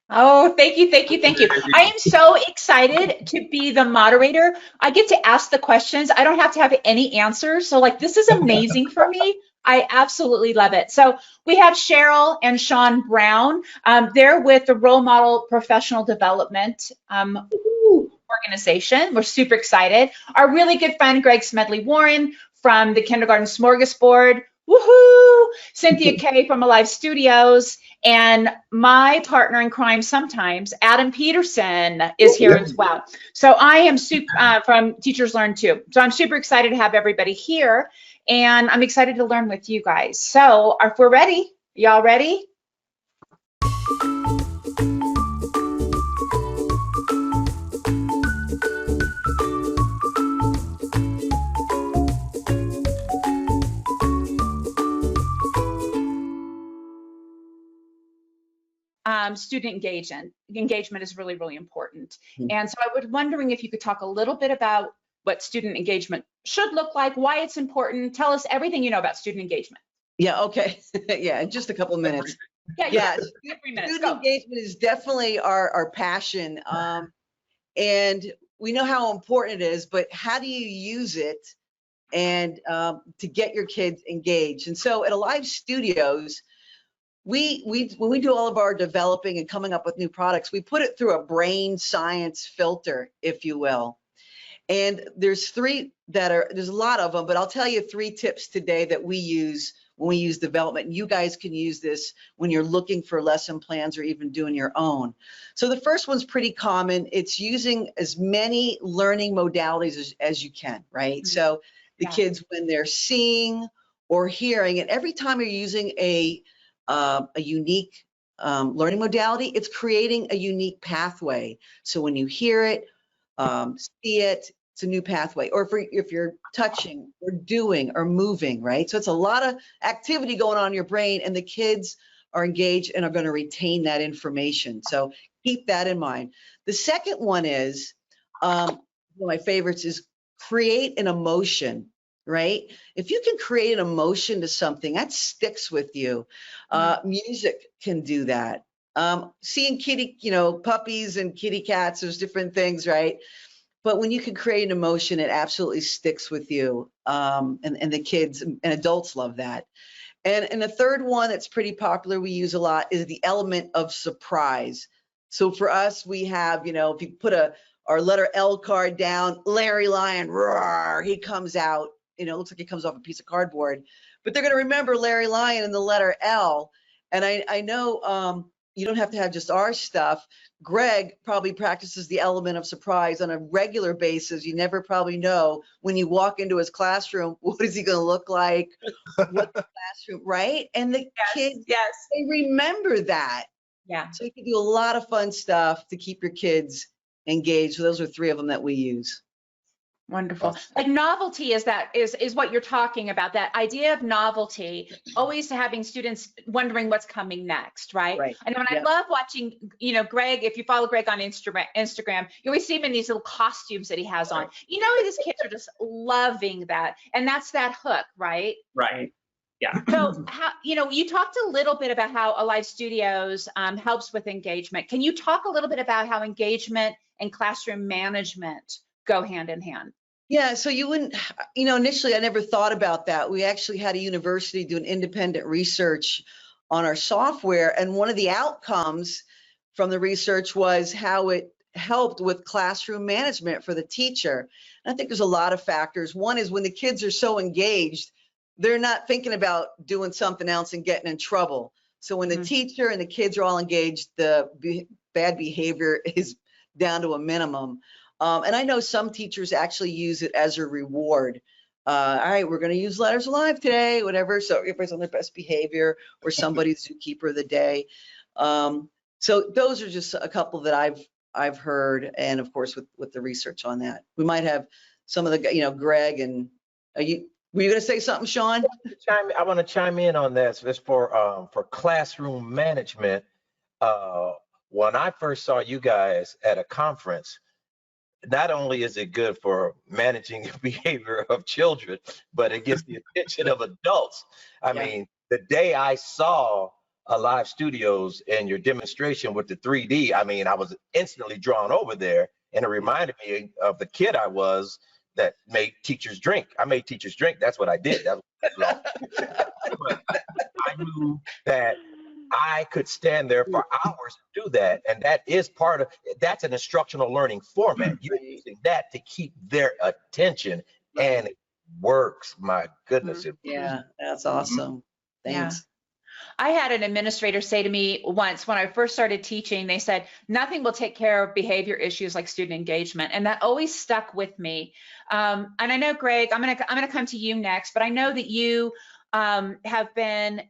Oh, thank you, thank you, thank you. I am so excited to be the moderator. I get to ask the questions. I don't have to have any answers. So, like, this is amazing for me. I absolutely love it. So, we have Cheryl and Shawn Brown. They're with the Role Model Professional Development organization. We're super excited. Our really good friend, Greg Smedley-Warren from the Kindergarten Smorgasboard. Woohoo! Cynthia Kaye from Alive Studios. And my partner in crime sometimes, Adam Peterson, is here as well. So I am from Teachers Learn Too. So I'm super excited to have everybody here, and I'm excited to learn with you guys. So if we're ready, y'all ready? Student engagement is really, really important. And so I was wondering if you could talk a little bit about what student engagement should look like, why it's important. Tell us everything you know about student engagement. Yeah, okay. Yeah, in just a couple minutes. Yeah, student engagement is definitely our passion. And we know how important it is, but how do you use it and to get your kids engaged? And so at Alive Studios, when we do all of our developing and coming up with new products, we put it through a brain science filter, if you will. And there's there's a lot of them, but I'll tell you 3 tips today that we use when we use development. And you guys can use this when you're looking for lesson plans or even doing your own. So the first one's pretty common. It's using as many learning modalities as you can, right? Mm-hmm. So the kids, when they're seeing or hearing, and every time you're using a unique learning modality, it's creating a unique pathway. So when you hear it, see it, it's a new pathway. Or if you're touching or doing or moving, right? So it's a lot of activity going on in your brain, and the kids are engaged and are going to retain that information. So keep that in mind. The second one is, one of my favorites is create an emotion. Right? If you can create an emotion to something, that sticks with you. Music can do that. Seeing puppies and kitty cats, there's different things, right? But when you can create an emotion, it absolutely sticks with you. And the kids and adults love that. And the third one that's pretty popular, we use a lot, is the element of surprise. So for us, we have, if you put our letter L card down, Larry Lion, roar, he comes out. It looks like it comes off a piece of cardboard, but they're going to remember Larry Lion and the letter L. And I know you don't have to have just our stuff. Greg probably practices the element of surprise on a regular basis. You never probably know when you walk into his classroom, what is he going to look like? What the classroom, right? And the kids, they remember that. Yeah. So you can do a lot of fun stuff to keep your kids engaged. So those are 3 of them that we use. Wonderful. Like novelty is what you're talking about, that idea of novelty, always having students wondering what's coming next, right? And when I love watching, Greg, if you follow Greg on Instagram, you always see him in these little costumes that he has on. These kids are just loving that. And that's that hook, right? Right. Yeah. So you talked a little bit about how Alive Studios helps with engagement. Can you talk a little bit about how engagement and classroom management go hand in hand? Yeah, so you wouldn't, initially I never thought about that. We actually had a university do an independent research on our software, and one of the outcomes from the research was how it helped with classroom management for the teacher. And I think there's a lot of factors. One is when the kids are so engaged, they're not thinking about doing something else and getting in trouble. So when the teacher and the kids are all engaged, the bad behavior is down to a minimum. And I know some teachers actually use it as a reward. All right, we're going to use Letters Alive today, whatever. So everybody's on their best behavior, or somebody's zookeeper of the day. So those are just a couple that I've heard, and of course with the research on that, we might have some of the Greg and were you going to say something, Shawn? I want to chime in on this. This for classroom management. When I first saw you guys at a conference, not only is it good for managing the behavior of children, but it gets the attention of adults. I mean, the day I saw live studios and your demonstration with the 3D, I mean, I was instantly drawn over there, and it reminded me of the kid I was that made teachers drink. I made teachers drink. That's what I did. But I knew that I could stand there for hours and do that, and that is part of, that's an instructional learning format. You're using that to keep their attention, and it works. My goodness. Yeah, that's awesome. Thanks. I had an administrator say to me once when I first started teaching, they said, nothing will take care of behavior issues like student engagement. And that always stuck with me. And I know, Greg, I'm gonna come to you next, but I know that you have been,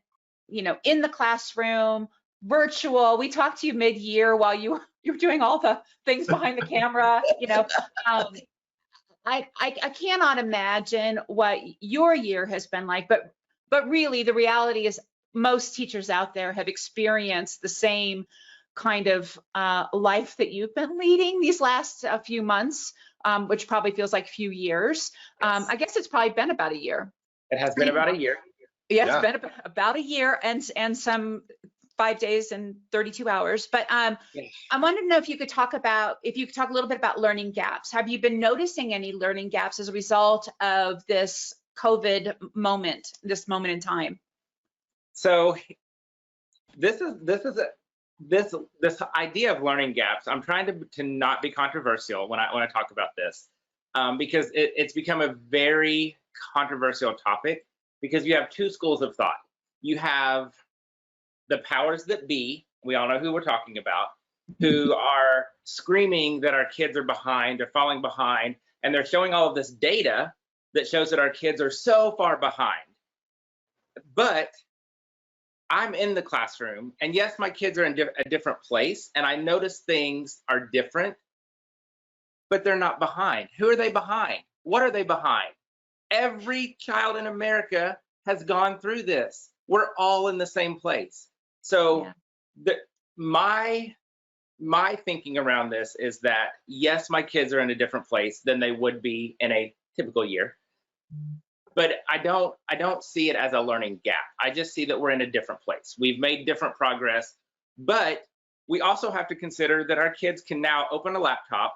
in the classroom, virtual. We talked to you mid-year while you were doing all the things behind the camera, I cannot imagine what your year has been like, but really the reality is most teachers out there have experienced the same kind of life that you've been leading these last few months, which probably feels like a few years. Yes. I guess it's probably been about a year. It has been about a year. Yeah, it's been about a year and some 5 days and 32 hours. But I wanted to know if you could talk a little bit about learning gaps. Have you been noticing any learning gaps as a result of this COVID moment, this moment in time? So this idea of learning gaps, I'm trying to not be controversial when I talk about this, because it's become a very controversial topic, because you have two schools of thought. You have the powers that be, we all know who we're talking about, who are screaming that our kids are behind, they're falling behind, and they're showing all of this data that shows that our kids are so far behind. But I'm in the classroom, and yes, my kids are in a different place, and I notice things are different, but they're not behind. Who are they behind? What are they behind? Every child in America has gone through this. We're all in the same place. So my thinking around this is that, yes, my kids are in a different place than they would be in a typical year. But I don't see it as a learning gap. I just see that we're in a different place. We've made different progress, but we also have to consider that our kids can now open a laptop,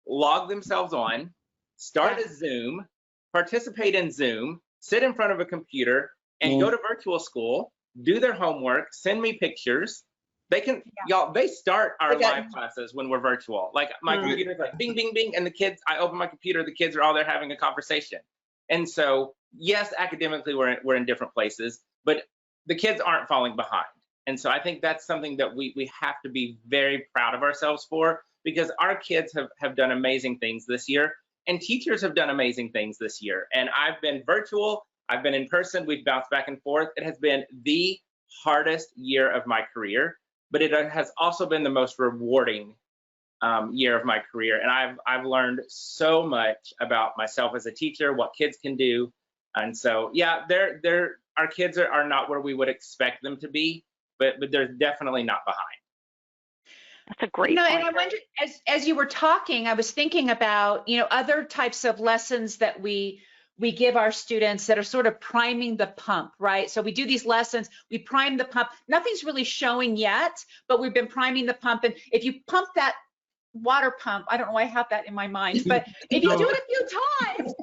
log themselves on, start a Zoom, participate in Zoom, sit in front of a computer, and go to virtual school, do their homework, send me pictures. They can, y'all, they start our live classes when we're virtual. Like my computer's like bing, bing, bing, and the kids, I open my computer, the kids are all there having a conversation. And so, yes, academically we're in different places, but the kids aren't falling behind. And so I think that's something that we have to be very proud of ourselves for, because our kids have done amazing things this year, and teachers have done amazing things this year. And I've been virtual, I've been in person, we've bounced back and forth. It has been the hardest year of my career, but it has also been the most rewarding year of my career. And I've learned so much about myself as a teacher, what kids can do. And so, yeah, our kids are not where we would expect them to be, but they're definitely not behind. That's a great point. And I wonder, as you were talking, I was thinking about, other types of lessons that we give our students that are sort of priming the pump, right? So we do these lessons, we prime the pump. Nothing's really showing yet, but we've been priming the pump. And if you pump that water pump, I don't know why I have that in my mind, but if you do it a few times,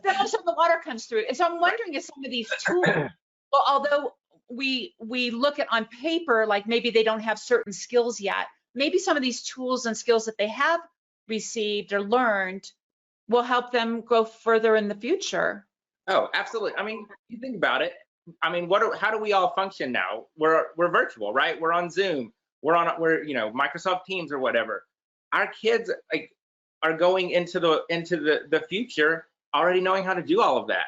then all of a sudden the water comes through. And so I'm wondering if some of these tools, well, although we look at on paper, like maybe they don't have certain skills yet, maybe some of these tools and skills that they have received or learned will help them go further in the future. Oh, absolutely. I mean, you think about it. I mean, how do we all function now? We're virtual, right? We're on Zoom. We're Microsoft Teams or whatever. Our kids are going into the future already knowing how to do all of that.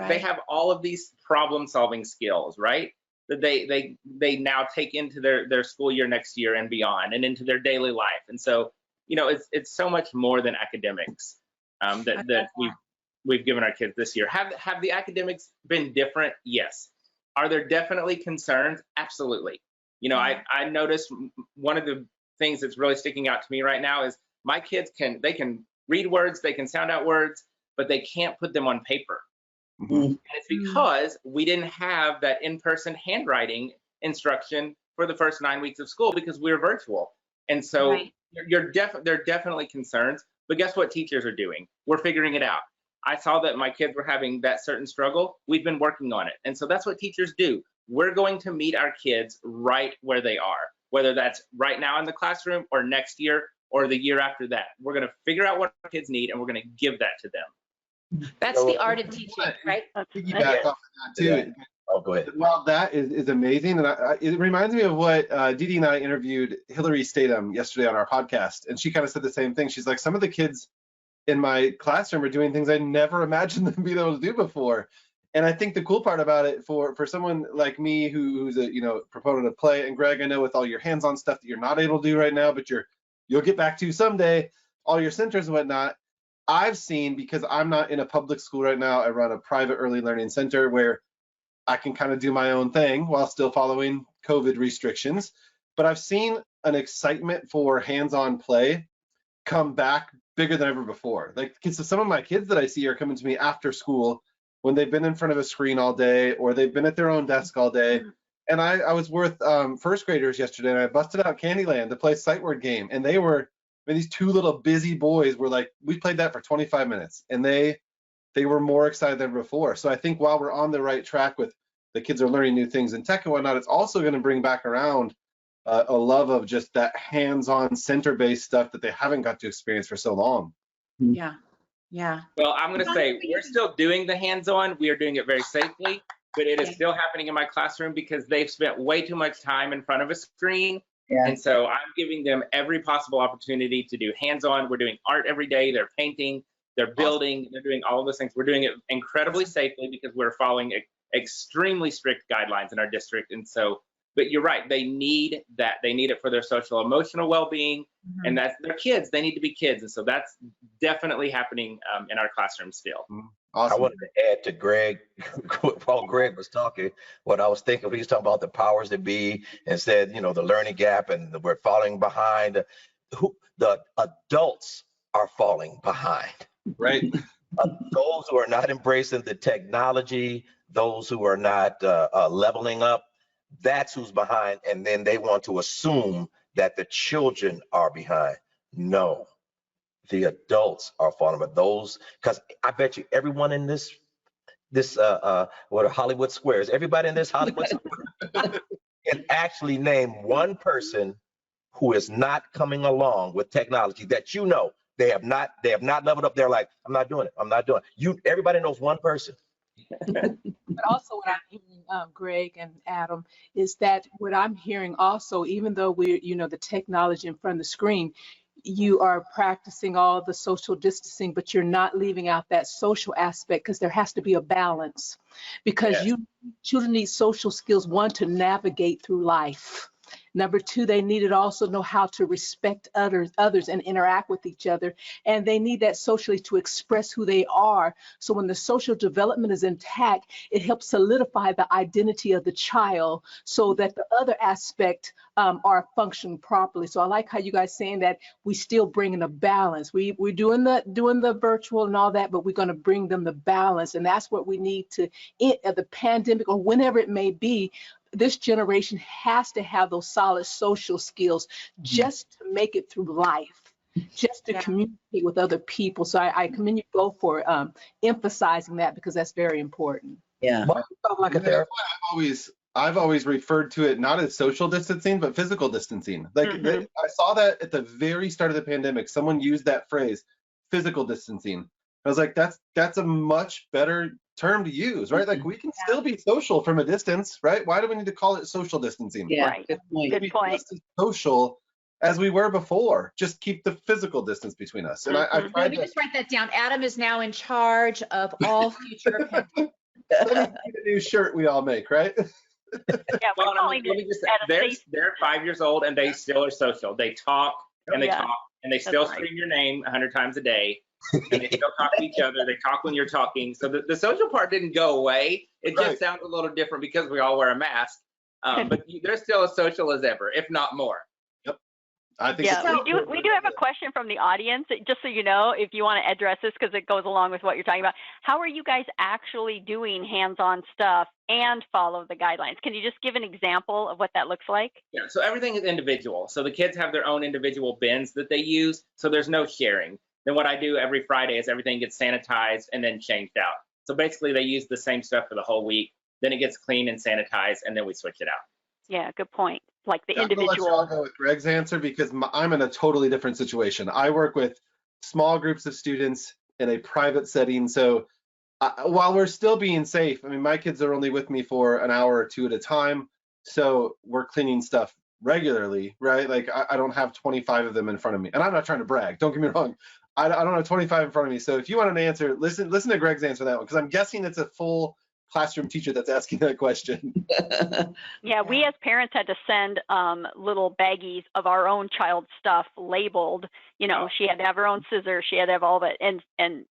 They have all of these problem solving skills, right? That they now take into their school year next year and beyond, and into their daily life. And so, it's so much more than academics that we've given our kids this year. Have the academics been different? Yes. Are there definitely concerns? Absolutely. I noticed one of the things that's really sticking out to me right now is my kids can read words, they can sound out words, but they can't put them on paper. And it's because we didn't have that in-person handwriting instruction for the first 9 weeks of school because we're virtual. And so Right. there are definitely concerns, but guess what teachers are doing? We're figuring it out. I saw that my kids were having that certain struggle. We've been working on it. And so that's what teachers do. We're going to meet our kids right where they are, whether that's right now in the classroom or next year or the year after that. We're going to figure out what our kids need and we're going to give that to them. That's the art of teaching, right? Piggyback off of that too. Oh, go ahead. Well, that is amazing, and it reminds me of what Deedee and I interviewed Hillary Statham yesterday on our podcast, and she kind of said the same thing. She's like, some of the kids in my classroom are doing things I never imagined them being able to do before. And I think the cool part about it for someone like me who's a proponent of play, and Greg, I know with all your hands-on stuff that you're not able to do right now, but you'll get back to someday, all your centers and whatnot. I've seen, because I'm not in a public school right now, I run a private early learning center where I can kind of do my own thing while still following COVID restrictions. But I've seen an excitement for hands-on play come back bigger than ever before. Like, some of my kids that I see are coming to me after school when they've been in front of a screen all day or they've been at their own desk all day. And I was with first graders yesterday, and I busted out Candyland to play sight word game. And they were, these two little busy boys were like, we played that for 25 minutes. And they were more excited than before. So I think while we're on the right track with the kids are learning new things in tech and whatnot, it's also going to bring back around a love of just that hands-on center-based stuff that they haven't got to experience for so long. Yeah. Yeah. Well, I'm going to say we're still doing the hands-on. We are doing it very safely, but it is still happening in my classroom because they've spent way too much time in front of a screen. Yeah. And so I'm giving them every possible opportunity to do hands-on. We're doing art every day. They're painting, they're building, they're doing all of those things. We're doing it incredibly safely because we're following extremely strict guidelines in our district. And so, but you're right, they need that. They need it for their social emotional well-being, and that's their kids. They need to be kids. And so that's definitely happening in our classroom still. Awesome. I wanted to add to Greg, while Greg was talking, what I was thinking, he was talking about the powers that be and said, the learning gap and we're falling behind. The adults are falling behind. Right. Those who are not embracing the technology, those who are not leveling up, that's who's behind. And then they want to assume that the children are behind. No, the adults are falling behind. Those, because I bet you everyone in this what are Hollywood Squares, everybody in this Hollywood Square can actually name one person who is not coming along with technology that they have not leveled up. They're like, I'm not doing it. Everybody knows one person. But also what I'm hearing, Greg and Adam, is that what I'm hearing also, even though we're, the technology in front of the screen, you are practicing all the social distancing, but you're not leaving out that social aspect, because there has to be a balance, because children need social skills, one, to navigate through life. Number two, they need to also know how to respect others and interact with each other. And they need that socially to express who they are. So when the social development is intact, it helps solidify the identity of the child so that the other aspect are functioning properly. So I like how you guys saying that we still bring in a balance. We're doing the virtual and all that, but we're going to bring them the balance. And that's what we need to, the pandemic or whenever it may be, this generation has to have those solid social skills just to make it through life, just to communicate with other people. So I commend you both for emphasizing that, because that's very important. Yeah. I've always referred to it not as social distancing, but physical distancing. Like I saw that at the very start of the pandemic, someone used that phrase, physical distancing. I was like, that's a much better term to use, right? Like, we can still be social from a distance, right? Why do we need to call it social distancing? Yeah, Right. good point. Good point. Just as social as we were before. Just keep the physical distance between us. And I Let tried me to just write that down. Adam is now in charge of all future pandemics. a new shirt we all make, right? Yeah, we're Well, calling let me it just at a say, state. they're 5 years old and they still are social. They talk and they talk and they still right. scream your name 100 times a day. And they still talk to each other. They talk when you're talking. So the social part didn't go away. It just sounds a little different because we all wear a mask. But they're still as social as ever, if not more. Yep. I think Yeah, it's we do have a question from the audience, just so you know, if you want to address this, because it goes along with what you're talking about. How are you guys actually doing hands-on stuff and follow the guidelines? Can you just give an example of what that looks like? Yeah, so everything is individual. So the kids have their own individual bins that they use, so there's no sharing. Then what I do every Friday is everything gets sanitized and then changed out. So basically they use the same stuff for the whole week, then it gets cleaned and sanitized, and then we switch it out. Yeah, good point. Like the I'm gonna let y'all individual. go with Greg's answer because I'm in a totally different situation. I work with small groups of students in a private setting. So while we're still being safe, I mean, my kids are only with me for an hour or two at a time. So we're cleaning stuff regularly, right? Like I don't have 25 of them in front of me. And I'm not trying to brag, don't get me wrong. I don't have 25 in front of me. So if you want an answer, listen to Greg's answer that one, because I'm guessing it's a full classroom teacher that's asking that question. Yeah, we as parents had to send little baggies of our own child's stuff labeled. You know, she had to have her own scissors, she had to have all that, and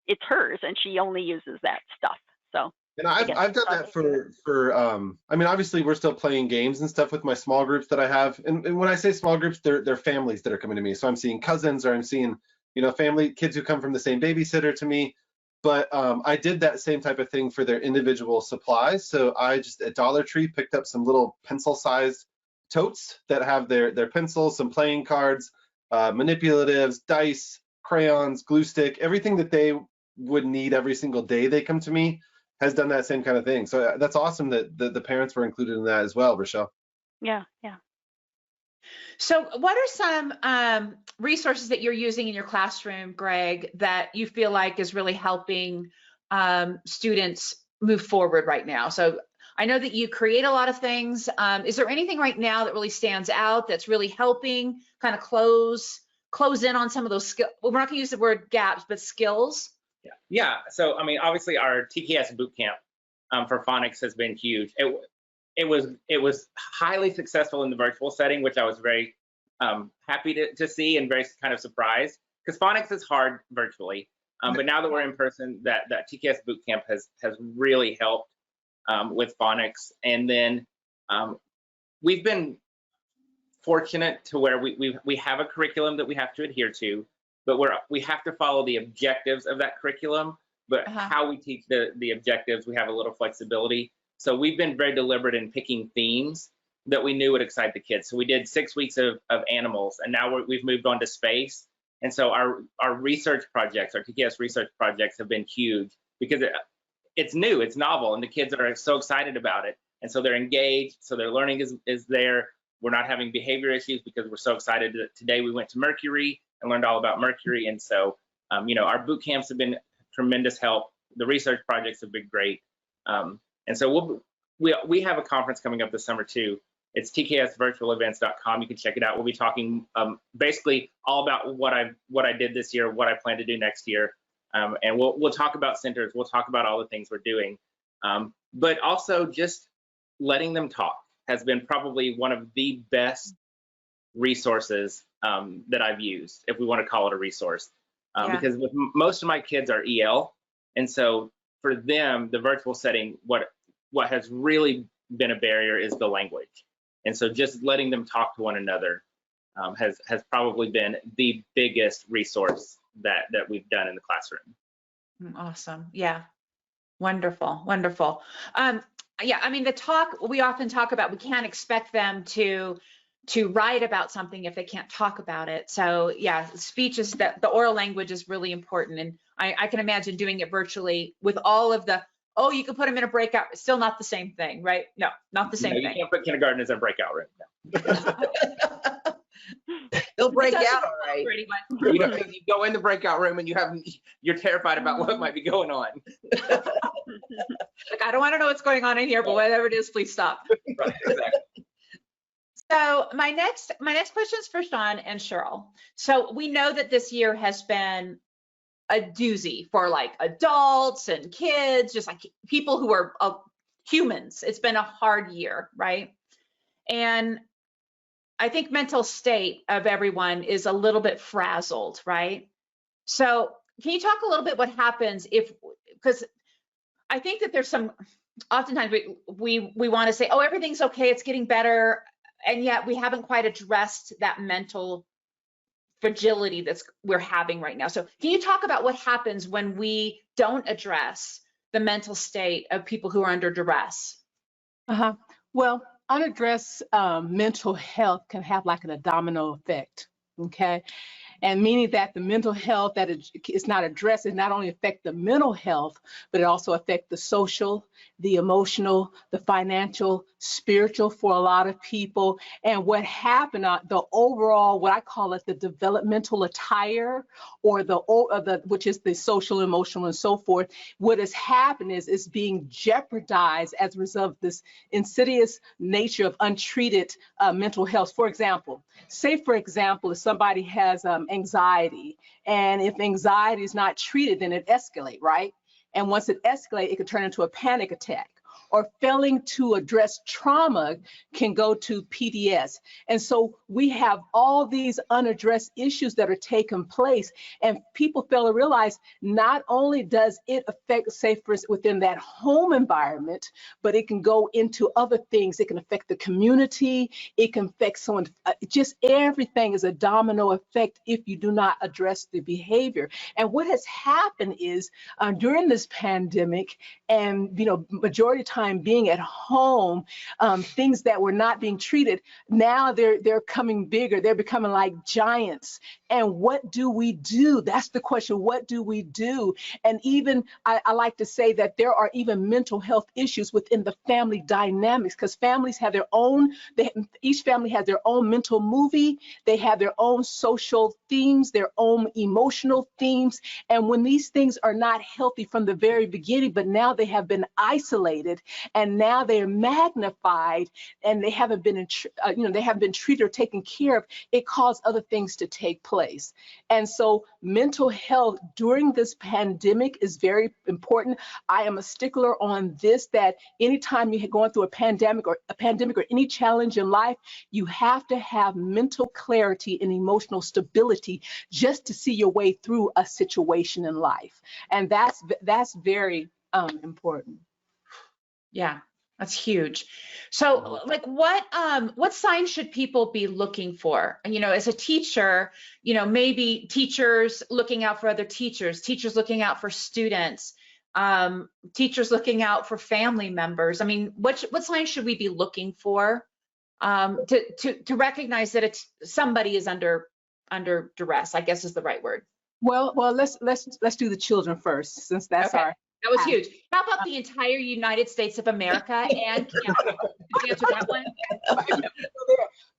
it's hers, and she only uses that stuff. So. And I've done that for I mean, obviously we're still playing games and stuff with my small groups that I have. And when I say small groups, they're families that are coming to me. So I'm seeing cousins, or I'm seeing, you know, family kids who come from the same babysitter to me. But I did that same type of thing for their individual supplies. So I just at Dollar Tree picked up some little pencil-sized totes that have their pencils, some playing cards, manipulatives, dice, crayons, glue stick, everything that they would need every single day they come to me has done that same kind of thing. So that's awesome that the parents were included in that as well, Rochelle. Yeah, yeah. So what are some resources that you're using in your classroom, Greg, that you feel like is really helping students move forward right now? So I know that you create a lot of things. Is there anything right now that really stands out that's really helping kind of close in on some of those skills? Well, we're not going to use the word gaps, but skills. Yeah. So, I mean, obviously our TKS boot camp for phonics has been huge. It was highly successful in the virtual setting, which I was very happy to see and very kind of surprised, because phonics is hard virtually. But now that we're in person, that TKS boot camp has really helped with phonics. And then we've been fortunate to where we have a curriculum that we have to adhere to, but we have to follow the objectives of that curriculum. But how we teach the objectives, we have a little flexibility. So we've been very deliberate in picking themes that we knew would excite the kids. So we did 6 weeks of animals, and now we've moved on to space. And so our research projects, our TKS research projects, have been huge because it's new, it's novel, and the kids are so excited about it. And so they're engaged, so their learning is there. We're not having behavior issues because we're so excited. Today we went to Mercury and learned all about Mercury. And so, you know, our boot camps have been tremendous help. The research projects have been great. And so we have a conference coming up this summer too. It's tksvirtualevents.com. You can check it out. We'll be talking basically all about what I did this year, what I plan to do next year, and we'll talk about centers. We'll talk about all the things we're doing, but also just letting them talk has been probably one of the best resources that I've used, if we want to call it a resource, because with most of my kids are EL, and so for them, the virtual setting, what has really been a barrier is the language. And so just letting them talk to one another has probably been the biggest resource that we've done in the classroom. Awesome. Yeah. Wonderful. Wonderful. Yeah, I mean, we often talk about, we can't expect them to write about something if they can't talk about it. So yeah, speech is the oral language is really important. And I can imagine doing it virtually with all of you can put them in a breakout, it's still not the same thing, right? No, not the same thing. You can't put kindergarten as a breakout room. No. They'll break out, all right. You know, you go in the breakout room and you're terrified about what might be going on. Like, I don't want to know what's going on in here, but whatever it is, please stop. Right, exactly. So my next question is for Shawn and Cheryl. So we know that this year has been a doozy for like adults and kids, just like people who are humans. It's been a hard year, right? And I think mental state of everyone is a little bit frazzled, right? So can you talk a little bit what happens because I think that there's oftentimes we want to say, oh, everything's okay, it's getting better. And yet we haven't quite addressed that mental fragility we're having right now. So can you talk about what happens when we don't address the mental state of people who are under duress? Well, unaddressed mental health can have like a domino effect, okay? And meaning that the mental health that is not addressed, it not only affect the mental health, but it also affect the social, the emotional, the financial, spiritual for a lot of people. And what happened, the overall, what I call it, the developmental attire, or which is the social, emotional, and so forth. What has happened is it's being jeopardized as a result of this insidious nature of untreated mental health. For example, if somebody has anxiety, and if anxiety is not treated, then it escalates, right? And once it escalates, it could turn into a panic attack. Or failing to address trauma can go to PTS. And so we have all these unaddressed issues that are taking place, and people fail to realize not only does it affect, say, for instance, within that home environment, but it can go into other things. It can affect the community. It can affect someone. Just everything is a domino effect if you do not address the behavior. And what has happened is during this pandemic, and majority of time being at home, things that were not being treated, now they're coming bigger. They're becoming like giants. And what do we do? That's the question. What do we do? And even I like to say that there are even mental health issues within the family dynamics, because families have their own, each family has their own mental movie. They have their own social themes, their own emotional themes. And when these things are not healthy from the very beginning, but now they have been isolated, and now they are magnified, and they haven't been, they haven't been treated or taken care of, it caused other things to take place. And so mental health during this pandemic is very important. I am a stickler on this, that anytime you're going through a pandemic or any challenge in life, you have to have mental clarity and emotional stability just to see your way through a situation in life. And that's very important. Yeah, that's huge. So like what signs should people be looking for? As a teacher, maybe teachers looking out for other teachers, teachers looking out for students, teachers looking out for family members. I mean, what signs should we be looking for to recognize that somebody is under duress, I guess is the right word. Well, let's do the children first, since that's okay. our. That was huge. How about the entire United States of America and Canada? Did you answer that one?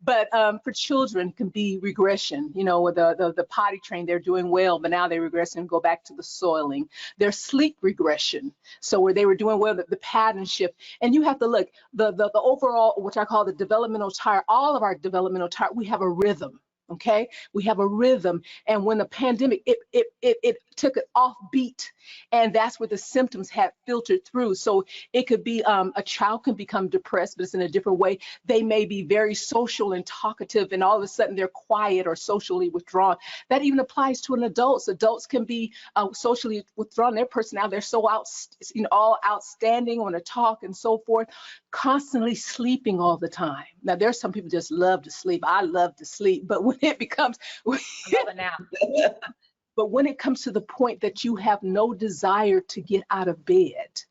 But for children, can be regression. With the potty train, they're doing well, but now they regress and go back to the soiling. There's sleep regression. So where they were doing well, the pattern shift. And you have to look, the overall, which I call the developmental tire, all of our developmental tire, we have a rhythm. Okay, we have a rhythm, and when the pandemic, it took it off beat, and that's where the symptoms had filtered through. So it could be a child can become depressed, but it's in a different way. They may be very social and talkative, and all of a sudden they're quiet or socially withdrawn. That even applies to an adult. Adults can be socially withdrawn. Their personality, they're so all outstanding on a talk and so forth, constantly sleeping all the time. Now there's some people just love to sleep. I love to sleep, but when it becomes, I love it now. But when it comes to the point that you have no desire to get out of bed,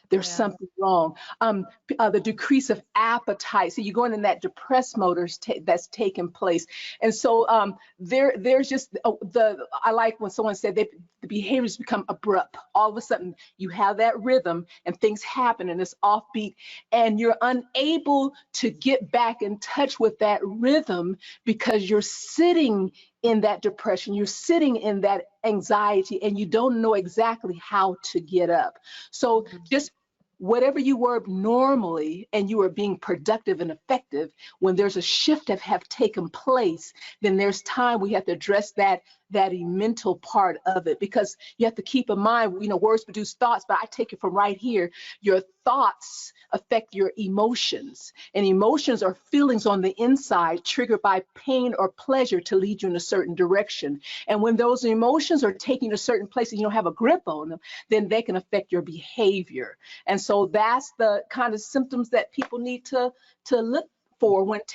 there's something wrong. The decrease of appetite. So you're going in that depressed mode that's taking place. And so there's just I like when someone said the behaviors become abrupt. All of a sudden you have that rhythm and things happen and it's offbeat, and you're unable to get back in touch with that rhythm because you're sitting in that depression, you're sitting in that anxiety, and you don't know exactly how to get up. So just whatever you were normally and you are being productive and effective, when there's a shift that have taken place, then there's time we have to address that mental part of it, because you have to keep in mind, words produce thoughts, but I take it from right here. Your thoughts affect your emotions, and emotions are feelings on the inside triggered by pain or pleasure to lead you in a certain direction. And when those emotions are taking a certain place and you don't have a grip on them, then they can affect your behavior. And so that's the kind of symptoms that people need to look for when it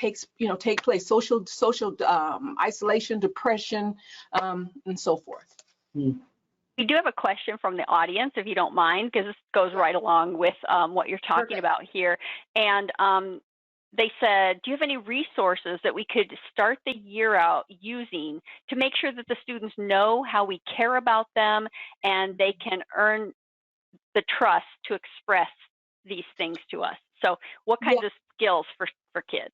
take place, social isolation, depression, and so forth. We do have a question from the audience, if you don't mind, because this goes right along with what you're talking about here. And they said, do you have any resources that we could start the year out using to make sure that the students know how we care about them and they can earn the trust to express these things to us? So what kinds of skills for kids?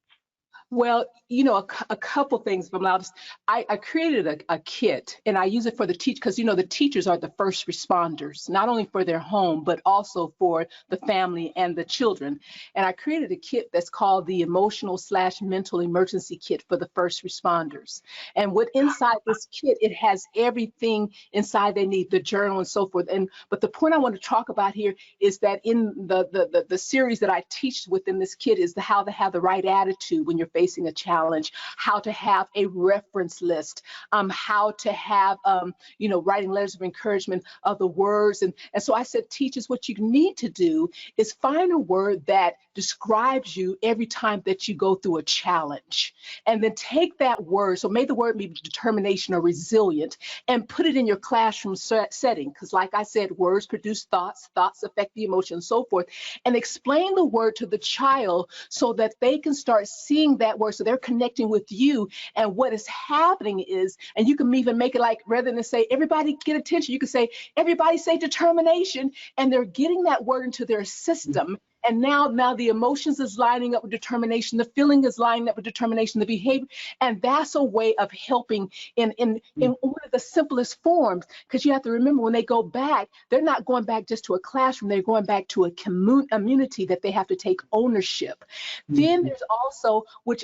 Well, a couple things, if I'm allowed to. I created a kit, and I use it for the because the teachers are the first responders, not only for their home, but also for the family and the children. And I created a kit that's called the Emotional/Mental Emergency Kit for the first responders. And what inside this kit, it has everything inside they need, the journal and so forth. But the point I want to talk about here is that in the series that I teach within this kit is how to have the right attitude when you're facing a challenge, how to have a reference list, how to have, writing letters of encouragement of the words. And so I said, teachers, what you need to do is find a word that describes you every time that you go through a challenge. And then take that word, so may the word be determination or resilient, and put it in your classroom setting. Because like I said, words produce thoughts, thoughts affect the emotion, and so forth. And explain the word to the child so that they can start seeing that word, so they're connecting with you. And what is happening is, and you can even make it like, rather than say, everybody get attention, you can say, everybody say determination, and they're getting that word into their system. And now the emotions is lining up with determination, the feeling is lining up with determination, the behavior, and that's a way of helping in one of the simplest forms. Because you have to remember, when they go back, they're not going back just to a classroom, they're going back to a community that they have to take ownership. Then there's also, which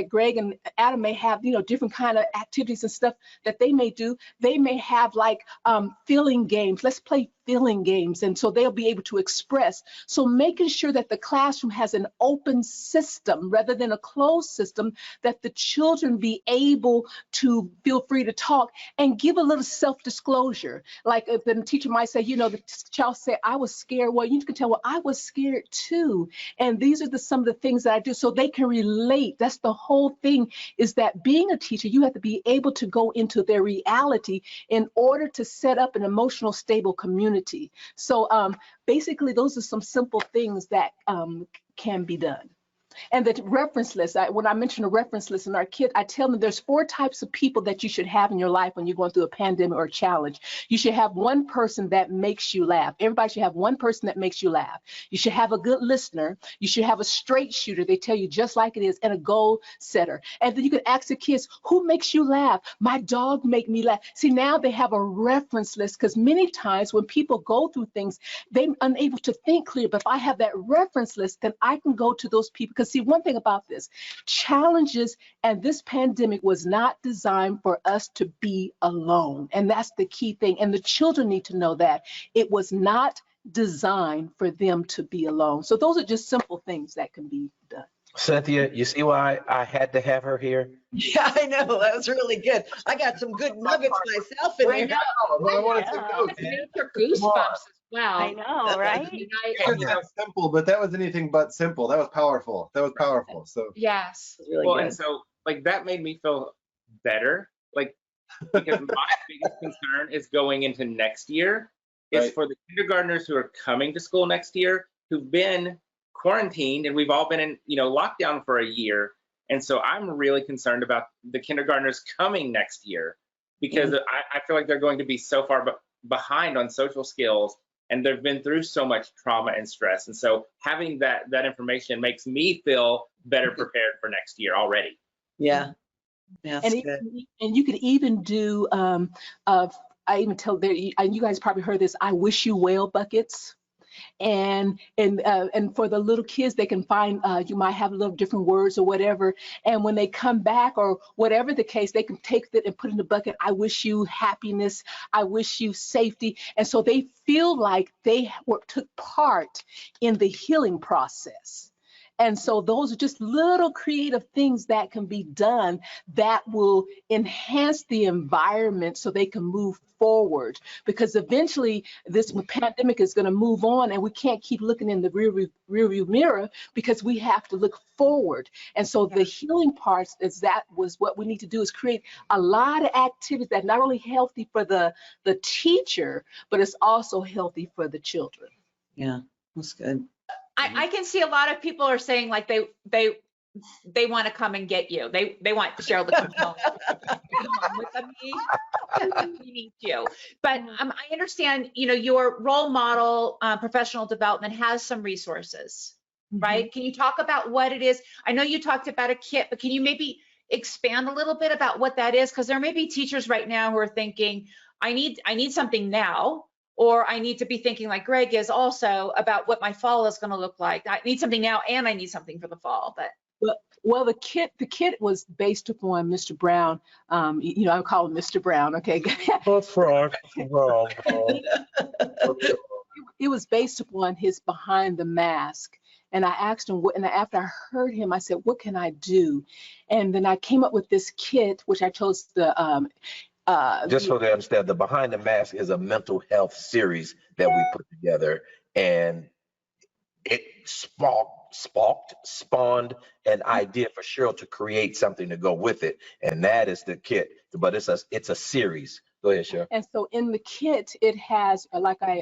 Greg and Adam may have, different kind of activities and stuff that they may do. They may have like feeling games. Let's play feeling games, and so they'll be able to express. So making sure that the classroom has an open system rather than a closed system, that the children be able to feel free to talk and give a little self-disclosure. Like the teacher might say, the child say, I was scared. Well, you can tell, well, I was scared too. And these are some of the things that I do, so they can relate. That's the whole thing, is that being a teacher, you have to be able to go into their reality in order to set up an emotional, stable community. So basically, those are some simple things that can be done. And the reference list, when I mention a reference list in our kit, I tell them there's 4 types of people that you should have in your life when you're going through a pandemic or a challenge. You should have one person that makes you laugh. Everybody should have one person that makes you laugh. You should have a good listener. You should have a straight shooter. They tell you just like it is, and a goal setter. And then you can ask the kids, who makes you laugh? My dog make me laugh. See, now they have a reference list, because many times when people go through things, they're unable to think clear. But if I have that reference list, then I can go to those people. Because see, one thing about this, challenges and this pandemic was not designed for us to be alone. And that's the key thing. And the children need to know that it was not designed for them to be alone. So those are just simple things that can be done. Cynthia, you see why I had to have her here? Yeah, I know. That was really good. I got some good nuggets myself in there. I wanted to know. Major goosebumps as well. I know, right? I mean, That's simple, but that was anything but simple. That was powerful. That was powerful. So yes. Really Well, good. and so like that made me feel better, like, because my biggest concern is going into next year is Right. for the kindergartners who are coming to school next year, who've been quarantined, and we've all been in lockdown for a year. And so I'm really concerned about the kindergartners coming next year, because I feel like they're going to be so far behind on social skills, and they've been through so much trauma and stress. And so having that information makes me feel better prepared for next year already. Yeah. Yeah. And, and you could even do, I even tell there, and you guys probably heard this, I wish you well buckets. And for the little kids, they can find, you might have a little different words or whatever. And when they come back or whatever the case, they can take it and put in the bucket. I wish you happiness. I wish you safety. And so they feel like they took part in the healing process. And so those are just little creative things that can be done that will enhance the environment so they can move forward. Because eventually this pandemic is going to move on, and we can't keep looking in the rearview mirror, because we have to look forward. And so the healing parts was what we need to do, is create a lot of activities that not only healthy for the teacher, but it's also healthy for the children. Yeah, that's good. I can see a lot of people are saying like they want to come and get you. They want Cheryl to come home. With me. We need you. But I understand, your role model professional development has some resources, right? Can you talk about what it is? I know you talked about a kit, but can you maybe expand a little bit about what that is? Because there may be teachers right now who are thinking, I need something now. Or I need to be thinking like Greg is also about what my fall is going to look like. I need something now, and I need something for the fall. But well, the kit was based upon Mr. Brown. I call him Mr. Brown. Okay. That's right. It was based upon his Behind the Mask. And I asked him, and after I heard him, I said, what can I do? And then I came up with this kit, which I chose just so they understand, the Behind the Mask is a mental health series that we put together, and it spawned an idea for Cheryl to create something to go with it, and that is the kit. But it's a series. Go ahead, Cheryl. And so in the kit, it has a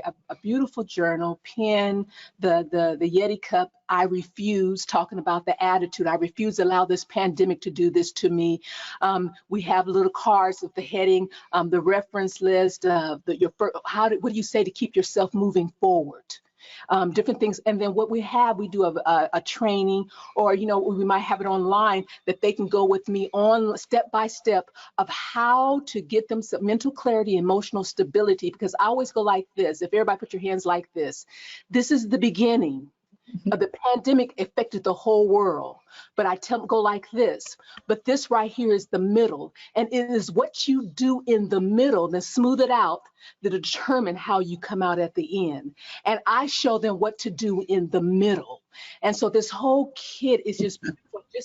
beautiful journal, pen, the Yeti cup. I refuse, talking about the attitude. I refuse to allow this pandemic to do this to me. We have little cards with the heading, the reference list, what do you say to keep yourself moving forward? Different things. And then what we do a training, or, we might have it online that they can go with me on step by step of how to get them some mental clarity, emotional stability, because I always go like this. If everybody put your hands like this is the beginning. The pandemic affected the whole world, but I tell them go like this. But this right here is the middle, and it is what you do in the middle, then smooth it out, that determine how you come out at the end. And I show them what to do in the middle. And so this whole kit is just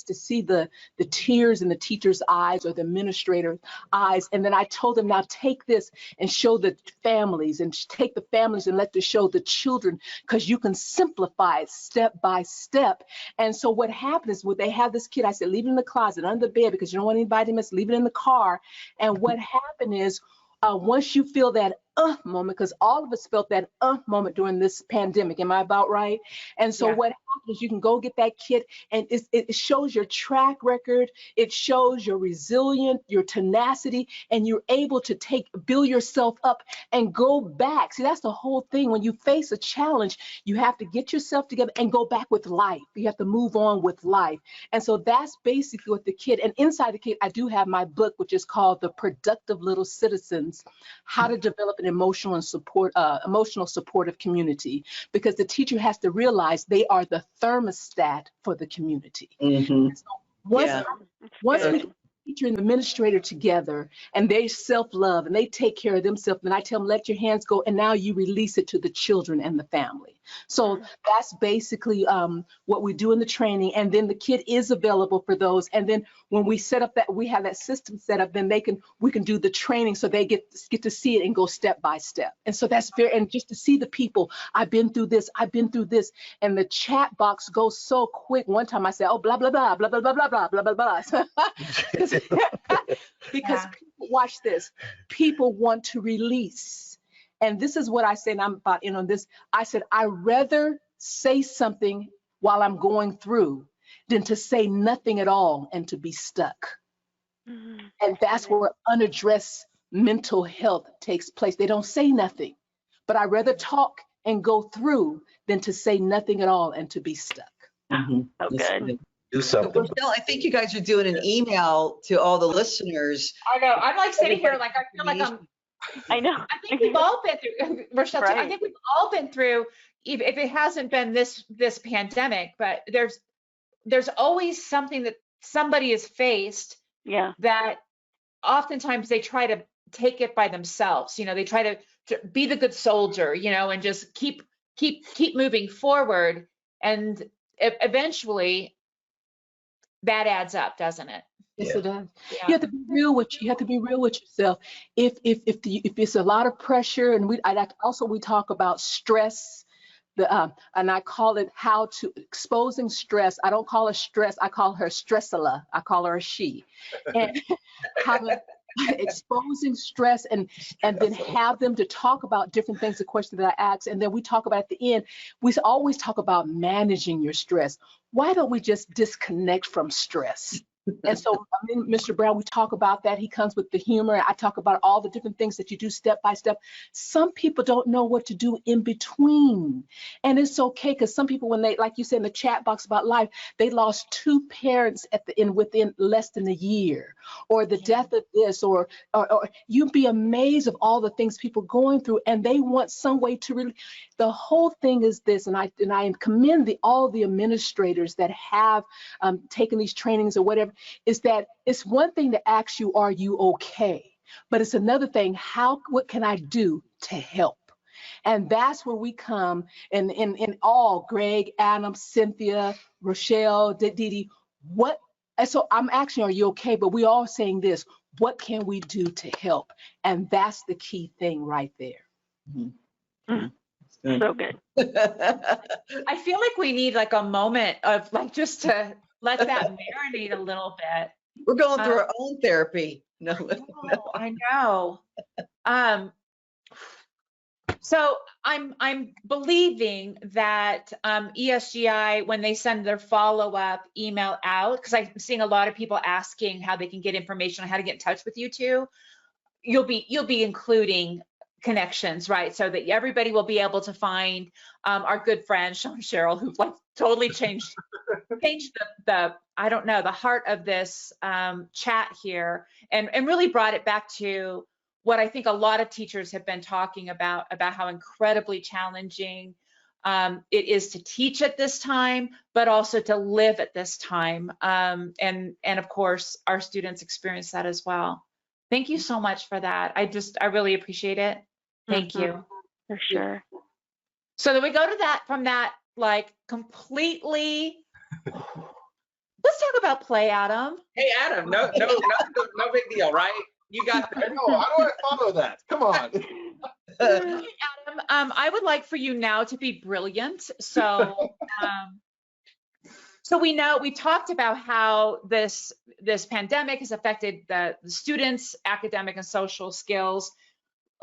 to see the tears in the teacher's eyes or the administrator's eyes. And then I told them, now take this and show the families, and take the families and let them show the children, because you can simplify it step by step. And so what happened is, when they have this kit, I said, leave it in the closet under the bed, because you don't want anybody to miss, leave it in the car. And what happened is, once you feel that moment, because all of us felt that moment during this pandemic, am I about right? And so what happens is, you can go get that kit, and it shows your track record, it shows your resilience, your tenacity, and you're able to build yourself up and go back. See, that's the whole thing. When you face a challenge, you have to get yourself together and go back with life. You have to move on with life. And so that's basically what the kit, and inside the kit, I do have my book, which is called The Productive Little Citizens, How to Develop an Emotional Supportive Community, because the teacher has to realize they are the thermostat for the community. So once we get the teacher and the administrator together, and they self-love and they take care of themselves, then I tell them, let your hands go, and now you release it to the children and the family. So that's basically what we do in the training. And then the kit is available for those. And then when we set up we have that system set up, then we can do the training, so they get to see it and go step by step. And so that's and just to see the people, I've been through this, and the chat box goes so quick. One time I said, oh, blah, blah, blah, blah, blah, blah, blah, blah, blah, blah, blah. Because people, watch this, people want to release. And this is what I say, and I'm about in on this. I said, I rather say something while I'm going through than to say nothing at all and to be stuck. And that's where unaddressed mental health takes place. They don't say nothing, but I rather talk and go through than to say nothing at all and to be stuck. So good. Do something. Rochelle, I think you guys are doing an email to all the listeners. I know, I'm like sitting here like I feel like I know. I think we've all been through, Rochelle, I think we've all been through, if it hasn't been this pandemic, but there's always something that somebody has faced that oftentimes they try to take it by themselves. They try to be the good soldier, and just keep moving forward. And eventually that adds up, doesn't it? Yes, it does. Yeah. You have to be real with you have to be real with yourself. If it's a lot of pressure, and we talk about stress, and I call it how to exposing stress. I don't call her stress. I call her stressala. I call her a she. And how to exposing stress and then have them to talk about different things, the question that I asked, and then we talk about at the end, we always talk about managing your stress. Why don't we just disconnect from stress? And so, Mr. Brown, we talk about that. He comes with the humor. I talk about all the different things that you do step by step. Some people don't know what to do in between. And it's okay, because some people, when they, like you said in the chat box about life, they lost 2 parents at the end within less than a year, or the death of this, or you'd be amazed of all the things people going through, and they want some way to really. The whole thing is this, and I commend all the administrators that have taken these trainings or whatever, is that it's one thing to ask you, are you okay? But it's another thing, what can I do to help? And that's where we come in all, Greg, Adam, Cynthia, Rochelle, Deedee, and so I'm asking, are you okay? But we all saying this, what can we do to help? And that's the key thing right there. Mm-hmm. So good. I feel like we need like a moment of like just to let that marinate a little bit. We're going through our own therapy. No, I know. So I'm believing that ESGI, when they send their follow-up email out, because I'm seeing a lot of people asking how they can get information on how to get in touch with you two, you'll be including connections, right? So that everybody will be able to find our good friend Shawn and Cheryl, who've like totally changed the I don't know, the heart of this chat here, and really brought it back to what I think a lot of teachers have been talking about how incredibly challenging it is to teach at this time, but also to live at this time. And of course, our students experience that as well. Thank you so much for that. I really appreciate it. Thank you. For sure. So then we go to that, from that, like completely, let's talk about play, Adam. Hey, Adam, no big deal, right? You got I know. How do I follow that? Come on. Adam, I would like for you now to be brilliant. So, so we talked about how this pandemic has affected the students' academic and social skills.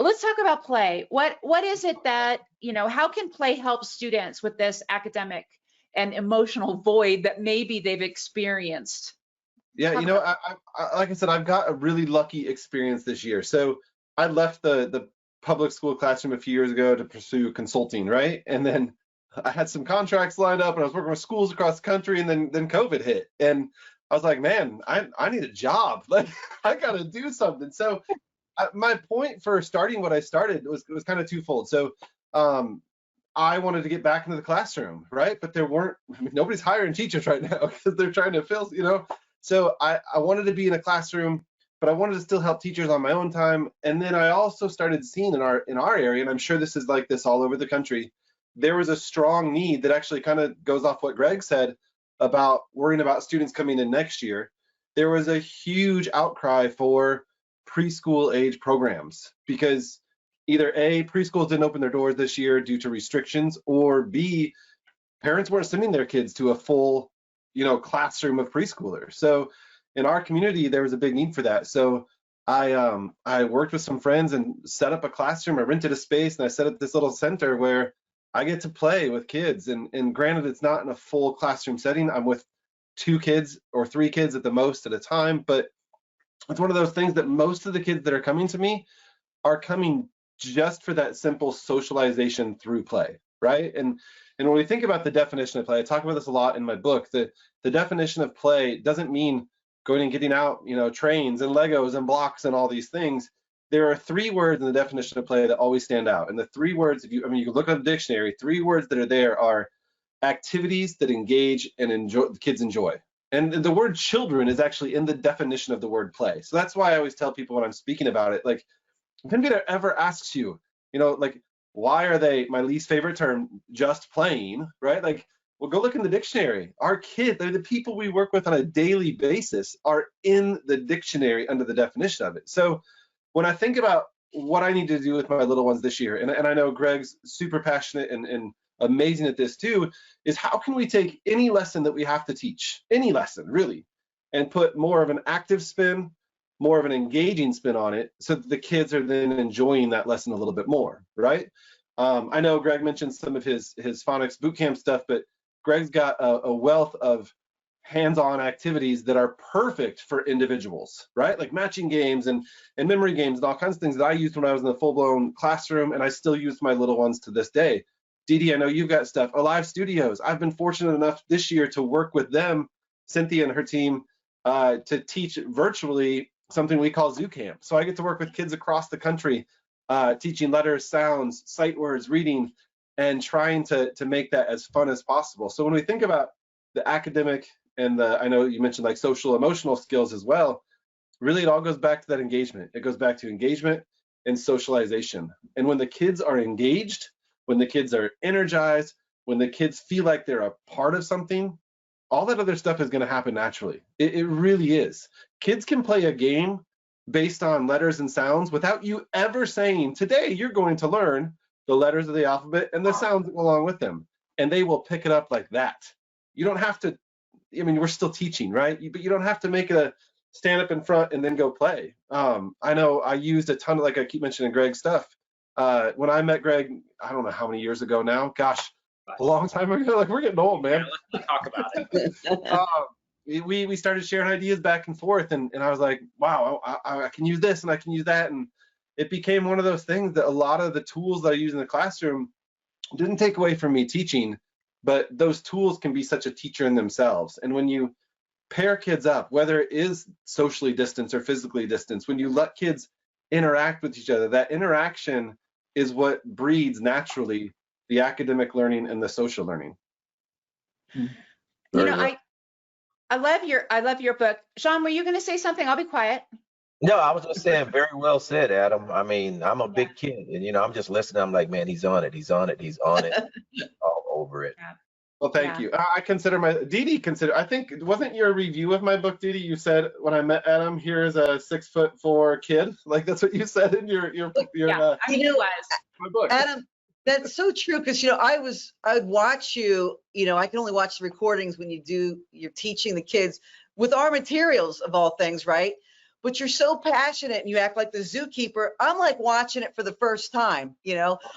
Let's talk about play. What is it that, how can play help students with this academic and emotional void that maybe they've experienced? Yeah, I like I said, I've got a really lucky experience this year. So I left the public school classroom a few years ago to pursue consulting, right? And then I had some contracts lined up, and I was working with schools across the country, and then COVID hit, and I was like, man, I need a job. Like, I got to do something. So my point for starting what I started was kind of twofold. So I wanted to get back into the classroom, right? But nobody's hiring teachers right now because they're trying to fill, So I wanted to be in a classroom, but I wanted to still help teachers on my own time. And then I also started seeing in our area, and I'm sure this is like this all over the country, there was a strong need that actually kind of goes off what Greg said about worrying about students coming in next year. There was a huge outcry for preschool age programs because either A, preschools didn't open their doors this year due to restrictions, or B, parents weren't sending their kids to a full classroom of preschoolers. So in our community, there was a big need for that. So I worked with some friends and set up a classroom. I rented a space and I set up this little center where I get to play with kids. And granted, it's not in a full classroom setting. I'm with 2 kids or 3 kids at the most at a time, but it's one of those things that most of the kids that are coming to me are coming just for that simple socialization through play, right? And when we think about the definition of play, I talk about this a lot in my book. The definition of play doesn't mean going and getting out, trains and Legos and blocks and all these things. There are 3 words in the definition of play that always stand out. And the 3 words, you can look at the dictionary, 3 words that are there are activities that engage and enjoy, the kids enjoy. And the word children is actually in the definition of the word play. So that's why I always tell people when I'm speaking about it, like, if anybody ever asks you, like, why are they, my least favorite term, just playing, right? Like, Well, go look in the dictionary. Our kids, the people we work with on a daily basis, are in the dictionary under the definition of it. So when I think about what I need to do with my little ones this year, and I know Greg's super passionate and amazing at this too, is how can we take any lesson that we have to teach, any lesson really, and put more of an active spin, more of an engaging spin on it, so that the kids are then enjoying that lesson a little bit more, right? I know Greg mentioned some of his phonics bootcamp stuff, but Greg's got a wealth of hands-on activities that are perfect for individuals, right? Like matching games and memory games and all kinds of things that I used when I was in the full-blown classroom, and I still use my little ones to this day. Deedee, I know you've got stuff. Alive Studios, I've been fortunate enough this year to work with them, Cynthia and her team, to teach virtually something we call Zoo Camp. So I get to work with kids across the country, teaching letters, sounds, sight words, reading, and trying to make that as fun as possible. So when we think about the academic and I know you mentioned like social emotional skills as well, really it all goes back to that engagement. It goes back to engagement and socialization. And when the kids are engaged, when the kids are energized, when the kids feel like they're a part of something, all that other stuff is going to happen naturally. It really is. Kids can play a game based on letters and sounds without you ever saying, today you're going to learn the letters of the alphabet and the sounds that go along with them. And they will pick it up like that. You don't have to, I mean, we're still teaching, right? But you don't have to make a stand up in front and then go play. I know I used a ton of, like I keep mentioning Greg's stuff. When I met Greg, I don't know how many years ago now, gosh, a long time ago. Like, we're getting old, man. Yeah, let's talk about it. We started sharing ideas back and forth, and I was like, wow, I can use this and I can use that. And it became one of those things that a lot of the tools that I use in the classroom didn't take away from me teaching, but those tools can be such a teacher in themselves. And when you pair kids up, whether it is socially distanced or physically distanced, when you let kids interact with each other, that interaction is what breeds naturally the academic learning and the social learning. You know, I love your book. Shawn, were you going to say something? I'll be quiet. No, I was just saying, very well said, Adam. I mean, I'm a big kid, and I'm just listening. I'm like, man, he's on it, he's on it, he's on it, all over it. Yeah. Well, thank you. I consider Deedee, I think, wasn't your review of my book, Deedee, you said when I met Adam, here's a 6'4" kid. Like, that's what you said in your Yeah, I mean, it was. my book. Adam, that's so true, because I would watch you. I can only watch the recordings when you're teaching the kids with our materials of all things, right? But you're so passionate and you act like the zookeeper. I'm like watching it for the first time.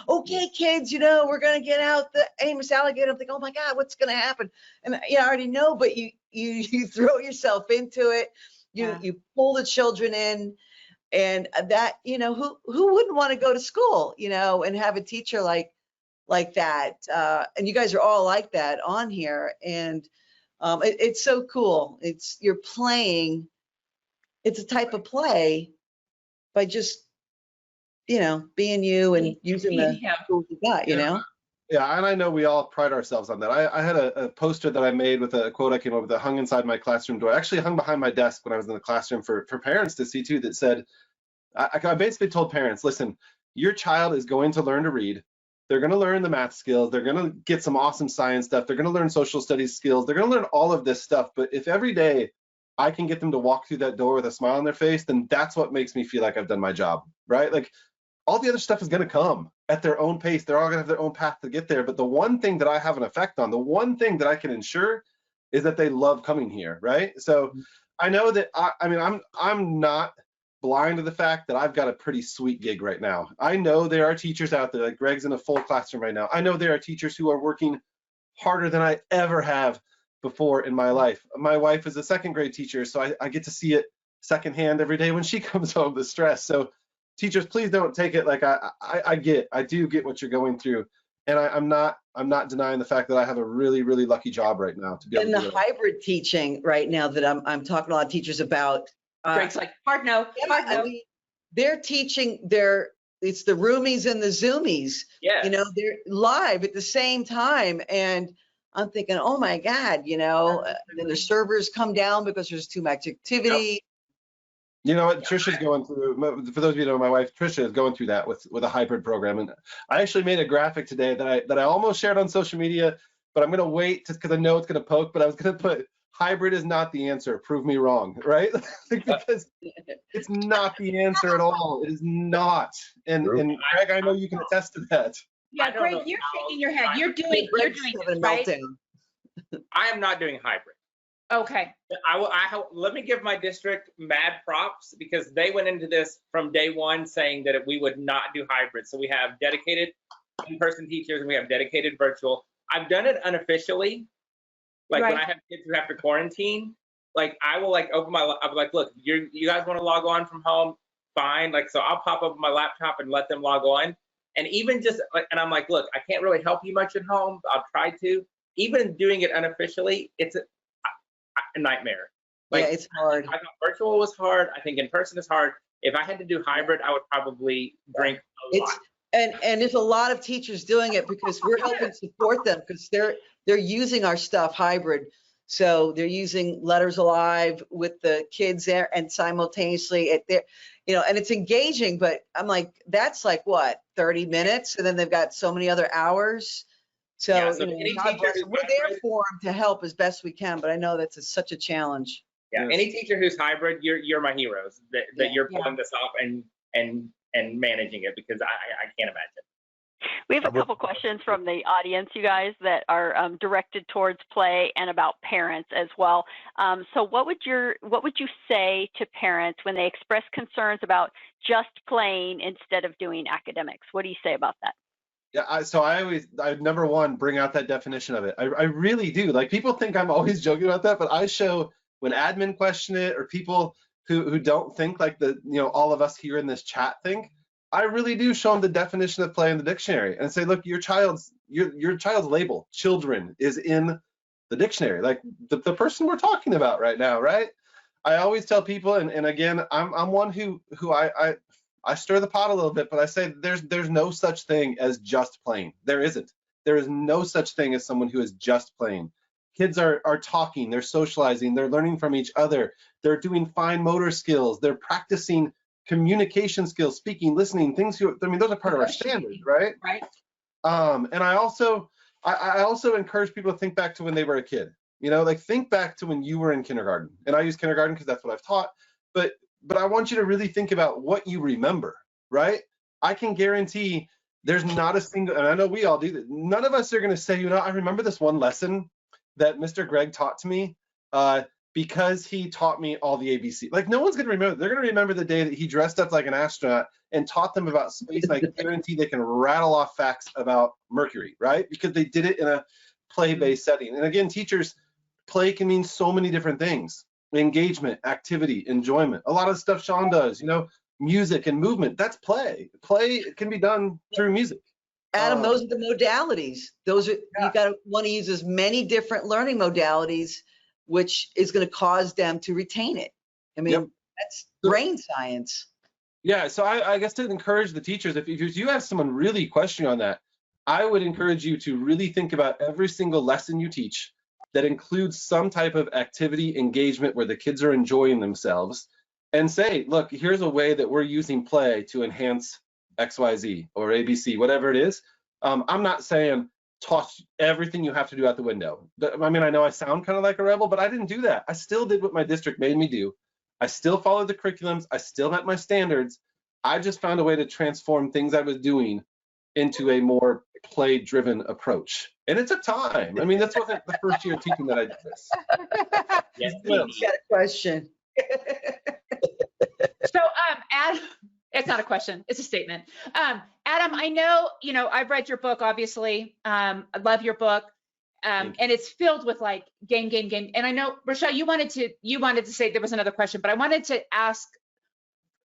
Okay, kids, we're gonna get out the Amos alligator. I'm thinking, oh my God, what's gonna happen? And I already know, but you throw yourself into it. You pull the children in. And that, who wouldn't want to go to school, and have a teacher like that? And you guys are all like that on here. And it's so cool. You're playing. It's a type of play by just, being you and using the tools you got, Yeah, and I know we all pride ourselves on that. I had a poster that I made with a quote I came up with that hung inside my classroom door. I actually hung behind my desk when I was in the classroom for parents to see too, that said, I basically told parents, listen, your child is going to learn to read. They're going to learn the math skills. They're going to get some awesome science stuff. They're going to learn social studies skills. They're going to learn all of this stuff. But if every day I can get them to walk through that door with a smile on their face, then that's what makes me feel like I've done my job, right? Like, all the other stuff is going to come at their own pace. They're all going to have their own path to get there. But the one thing that I have an effect on, the one thing that I can ensure is that they love coming here, right? So I know that, I'm not blind to the fact that I've got a pretty sweet gig right now. I know there are teachers out there, like Greg's in a full classroom right now. I know there are teachers who are working harder than I ever have before in my life. My wife is a second grade teacher, so I get to see it secondhand every day when she comes home, the stress. So teachers, please don't take it like I do get what you're going through. And I'm not denying the fact that I have a really, really lucky job right now to be able to do it. And the hybrid teaching right now that I'm talking to a lot of teachers about. Greg's like, hard no, hard no. They're teaching it's the roomies and the zoomies. Yeah. They're live at the same time. And I'm thinking, oh my God, then the servers come down because there's too much activity. Yep. You know what Trisha's going through, for those of you who know my wife, Trisha is going through that with a hybrid program. And I actually made a graphic today that I almost shared on social media, but I'm going to wait just because I know it's going to poke, but I was going to put hybrid is not the answer. Prove me wrong, right? Because it's not the answer at all. It is not. And Greg, I know you can attest to that. Yeah, Greg, you're shaking your head. You're doing this, right? I am not doing hybrid. Okay. Let me give my district mad props because they went into this from day one saying that we would not do hybrid. So we have dedicated in-person teachers and we have dedicated virtual. I've done it unofficially. Like when I have kids who have to quarantine, like I will like open my, I'm like, look, you guys want to log on from home? Fine. Like, so I'll pop up my laptop and let them log on. And even just like, and I'm like, look, I can't really help you much at home. I'll try to. Even doing it unofficially, it's a nightmare. Like, yeah, it's hard. I thought virtual was hard. I think in person is hard. If I had to do hybrid, I would probably drink a lot. And there's a lot of teachers doing it because we're helping support them because they're using our stuff hybrid. So they're using Letters Alive with the kids there and simultaneously at their, and it's engaging, but I'm like, that's like what, 30 minutes? And then they've got so many other hours. So, yeah, so we're there for them to help as best we can, but I know that's such a challenge. Yeah, any teacher who's hybrid, you're my heroes that you're pulling this off and managing it because I can't imagine. We have a couple questions from the audience, you guys, that are directed towards play and about parents as well. So what would you say to parents when they express concerns about just playing instead of doing academics? What do you say about that? Yeah, so I number one, bring out that definition of it. I really do. Like people think I'm always joking about that, but I show when admin question it or people who don't think like all of us here in this chat think, I really do show them the definition of play in the dictionary and say, look, your child's label, children, is in the dictionary. Like the person we're talking about right now, right? I always tell people, and again, I'm one who I stir the pot a little bit, but I say there's no such thing as just playing. There isn't. There is no such thing as someone who is just playing. Kids are talking, they're socializing, they're learning from each other, they're doing fine motor skills, they're practicing communication skills, speaking, listening, things. Those are part of our standards, right? Right. And I also encourage people to think back to when they were a kid. Like think back to when you were in kindergarten. And I use kindergarten because that's what I've taught. But I want you to really think about what you remember, right? I can guarantee there's not a single, and I know we all do that. None of us are going to say, I remember this one lesson that Mr. Greg taught to me because he taught me all the ABC. Like no one's going to remember. They're going to remember the day that he dressed up like an astronaut and taught them about space. And I guarantee they can rattle off facts about Mercury, right? Because they did it in a play-based setting. And again, teachers, play can mean so many different things. Engagement, activity, enjoyment. A lot of stuff Shawn does, music and movement, that's play. Play can be done through music. Adam, those are the modalities. You want to use as many different learning modalities, which is going to cause them to retain it. That's brain science. Yeah, so I guess to encourage the teachers, if you have someone really questioning on that, I would encourage you to really think about every single lesson you teach that includes some type of activity engagement where the kids are enjoying themselves and say, look, here's a way that we're using play to enhance XYZ or ABC, whatever it is. I'm not saying toss everything you have to do out the window. I know I sound kind of like a rebel, but I didn't do that. I still did what my district made me do. I still followed the curriculums. I still met my standards. I just found a way to transform things I was doing into a more play-driven approach. And it took time. This wasn't the first year of teaching that I did this. Yes, You got a question. So, Adam, it's not a question, it's a statement. Adam, I know, I've read your book, obviously. I love your book. And it's filled with like game. And I know, Rochelle, you wanted to say there was another question, but I wanted to ask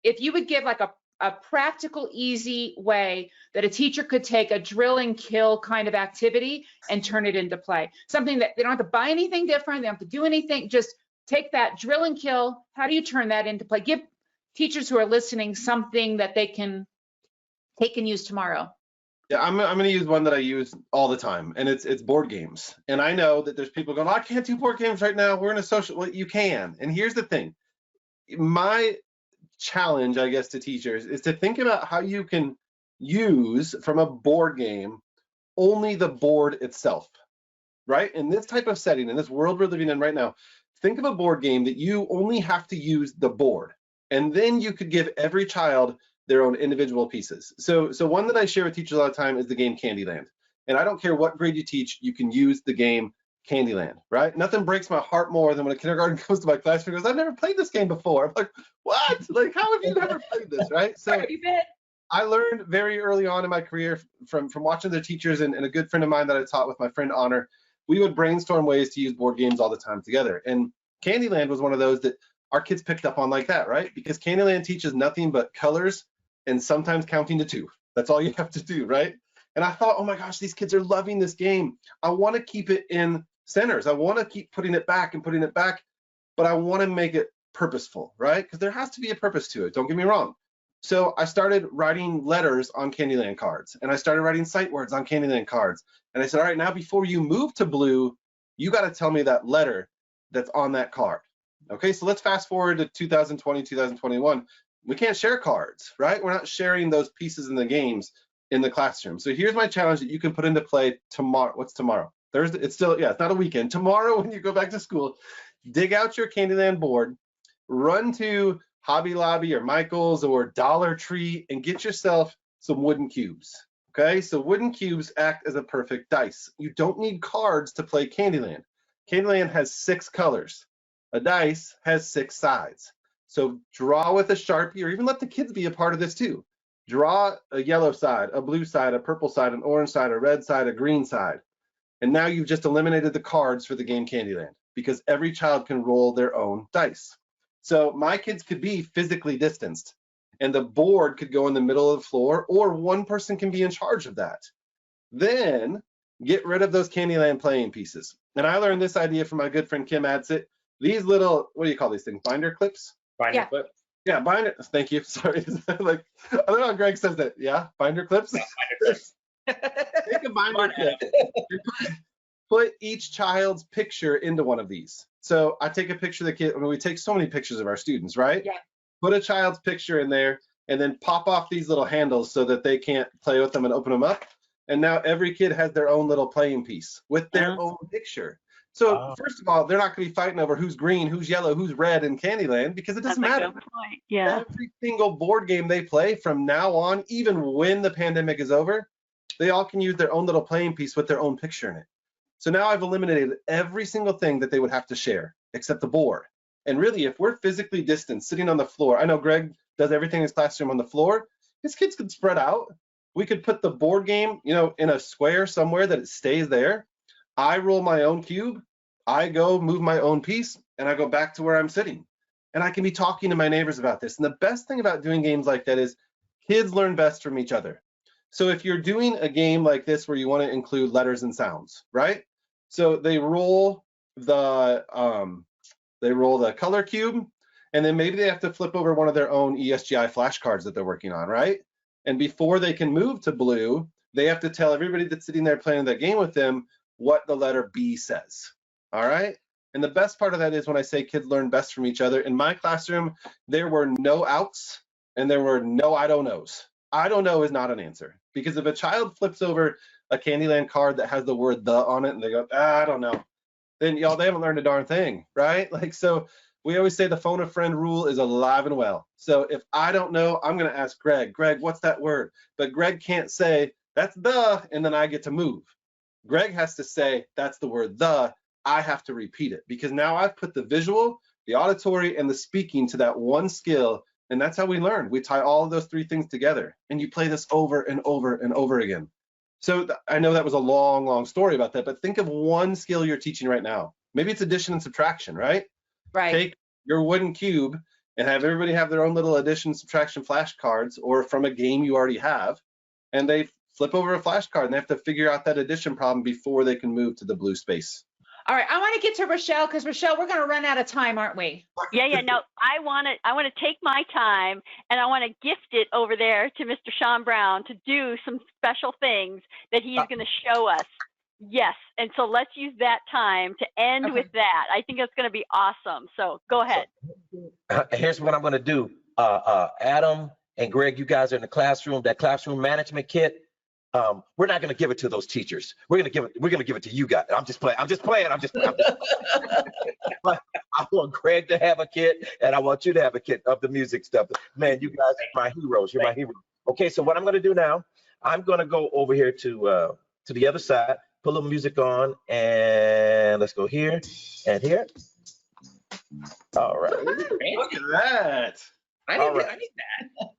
if you would give like a practical, easy way that a teacher could take a drill and kill kind of activity and turn it into play. Something that they don't have to buy anything different, they don't have to do anything, just take that drill and kill. How do you turn that into play? Give teachers who are listening something that they can use tomorrow. Yeah, I'm going to use one that I use all the time, and it's board games. And I know that there's people going, I can't do board games right now. We're in a social. Well, you can. And here's the thing. My challenge, I guess, to teachers is to think about how you can use from a board game only the board itself. right? In this type of setting, in this world we're living in right now, think of a board game that you only have to use the board, and then you could give every child their own individual pieces. So one that I share with teachers all the time is the game Candyland. And I don't care what grade you teach, you can use the game Candyland, right? Nothing breaks my heart more than when a kindergarten comes to my classroom and goes, I've never played this game before. I'm like, what? Like, how have you never played this, right? So I learned very early on in my career from watching the teachers and a good friend of mine that I taught with, my friend Honor. We would brainstorm ways to use board games all the time together. And Candyland was one of those that our kids picked up on like that, right? Because Candyland teaches nothing but colors and sometimes counting to 2. That's all you have to do, right? And I thought, oh my gosh, these kids are loving this game. I want to keep it in centers. I want to keep putting it back and putting it back, but I want to make it purposeful, right? Because there has to be a purpose to it. Don't get me wrong. So I started writing letters on Candyland cards, and I started writing sight words on Candyland cards. And I said, all right, now before you move to blue, you got to tell me that letter that's on that card. Okay, so let's fast forward to 2020, 2021. We can't share cards, right? We're not sharing those pieces in the games in the classroom. So here's my challenge that you can put into play tomorrow. What's tomorrow? Thursday. It's still, yeah, it's not a weekend. Tomorrow when you go back to school, dig out your Candyland board, run to Hobby Lobby or Michael's or Dollar Tree and get yourself some wooden cubes. Okay, so wooden cubes act as a perfect dice. You don't need cards to play Candyland. Candyland has 6 colors. A dice has 6 sides. So draw with a Sharpie, or even let the kids be a part of this too. Draw a yellow side, a blue side, a purple side, an orange side, a red side, a green side. And now you've just eliminated the cards for the game Candyland because every child can roll their own dice. So my kids could be physically distanced and the board could go in the middle of the floor, or one person can be in charge of that. Then get rid of those Candyland playing pieces. And I learned this idea from my good friend Kim Adsit. These little, what do you call these things? Binder clips? Binder clip. Yeah, binder. Thank you. Sorry. Like, I don't know how Greg says that. Yeah, binder clips. Binder clips. Take a binder clip. Put each child's picture into one of these. So I take a picture of the kid. I mean, we take so many pictures of our students, right? Yeah. Put a child's picture in there and then pop off these little handles so that they can't play with them and open them up. And now every kid has their own little playing piece with their own picture. So first of all, they're not going to be fighting over who's green, who's yellow, who's red in Candyland because it doesn't matter. Yeah. Every single board game they play from now on, even when the pandemic is over, they all can use their own little playing piece with their own picture in it. So now I've eliminated every single thing that they would have to share except the board. And really, if we're physically distant, sitting on the floor, I know Greg does everything in his classroom on the floor. His kids could spread out. We could put the board game, you know, in a square somewhere that it stays there. I roll my own cube, I go move my own piece, and I go back to where I'm sitting. And I can be talking to my neighbors about this. And the best thing about doing games like that is kids learn best from each other. So if you're doing a game like this where you want to include letters and sounds, right? So they roll the color cube, and then maybe they have to flip over one of their own ESGI flashcards that they're working on, right? And before they can move to blue, they have to tell everybody that's sitting there playing that game with them what the letter B says, all right? And the best part of that is when I say kids learn best from each other, in my classroom, there were no outs and there were no I don't knows. I don't know is not an answer, because if a child flips over a Candyland card that has the word the on it and they go, I don't know, then y'all, they haven't learned a darn thing, right? Like, so we always say the phone a friend rule is alive and well. So if I don't know, I'm going to ask Greg, what's that word? But Greg can't say, that's the, and then I get to move. Greg has to say, that's the word the, I have to repeat it, because now I've put the visual, the auditory, and the speaking to that one skill, and that's how we learn. We tie all of those 3 things together, and you play this over and over and over again. So I know that was a long, long story about that, but think of one skill you're teaching right now. Maybe it's addition and subtraction, right? Right. Take your wooden cube and have everybody have their own little addition, subtraction flashcards, or from a game you already have, and they flip over a flashcard and they have to figure out that addition problem before they can move to the blue space. All right, I want to get to Rochelle, because Rochelle, we're going to run out of time, aren't we? Yeah. No, I want to take my time and I want to gift it over there to Mr. Shawn Brown to do some special things that he is going to show us. Yes, and so let's use that time to end with that. I think it's going to be awesome. So go ahead. Here's what I'm going to do. Adam and Greg, you guys are in the classroom, that classroom management kit. we're not going to give it to those teachers. We're going to give it to you guys. I'm just playing. But I want Greg to have a kit, and I want you to have a kit of the music stuff. Man, you guys are my heroes. You're my heroes. Okay, so what I'm going to do now, I'm going to go over here to the other side, put a little music on, and let's go here and here. All right. Look at that. I need that.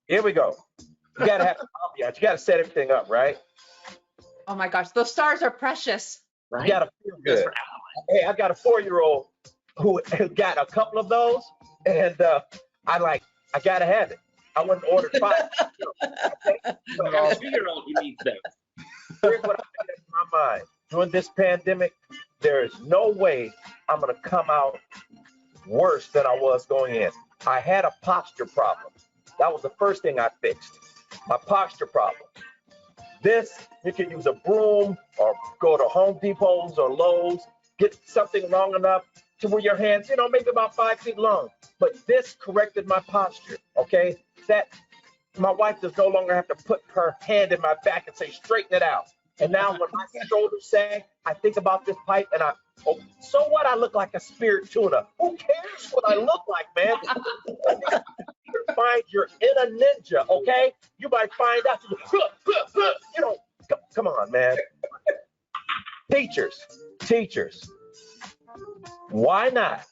Here we go. You got to have some ambiance. You got to set everything up, right? Oh my gosh, those stars are precious. You got to feel good. Hey, I got a 4-year-old who got a couple of those, and I got to have it. I went and ordered 5. Okay? So, A 2-year-old who needs those. here's what I'm thinking in my mind. During this pandemic, there is no way I'm going to come out worse than I was going in. I had a posture problem. That was the first thing I fixed, my posture problem. This, you can use a broom or go to Home Depots or Lowe's, get something long enough to where your hands, maybe about 5 feet long. But this corrected my posture, okay? That my wife does no longer have to put her hand in my back and say, straighten it out. And now when my shoulders sag, I think about this pipe and so what? I look like a spirit tuna. Who cares what I look like, man? You find you're in a ninja, okay? You might find out, come on, man. Teachers, why not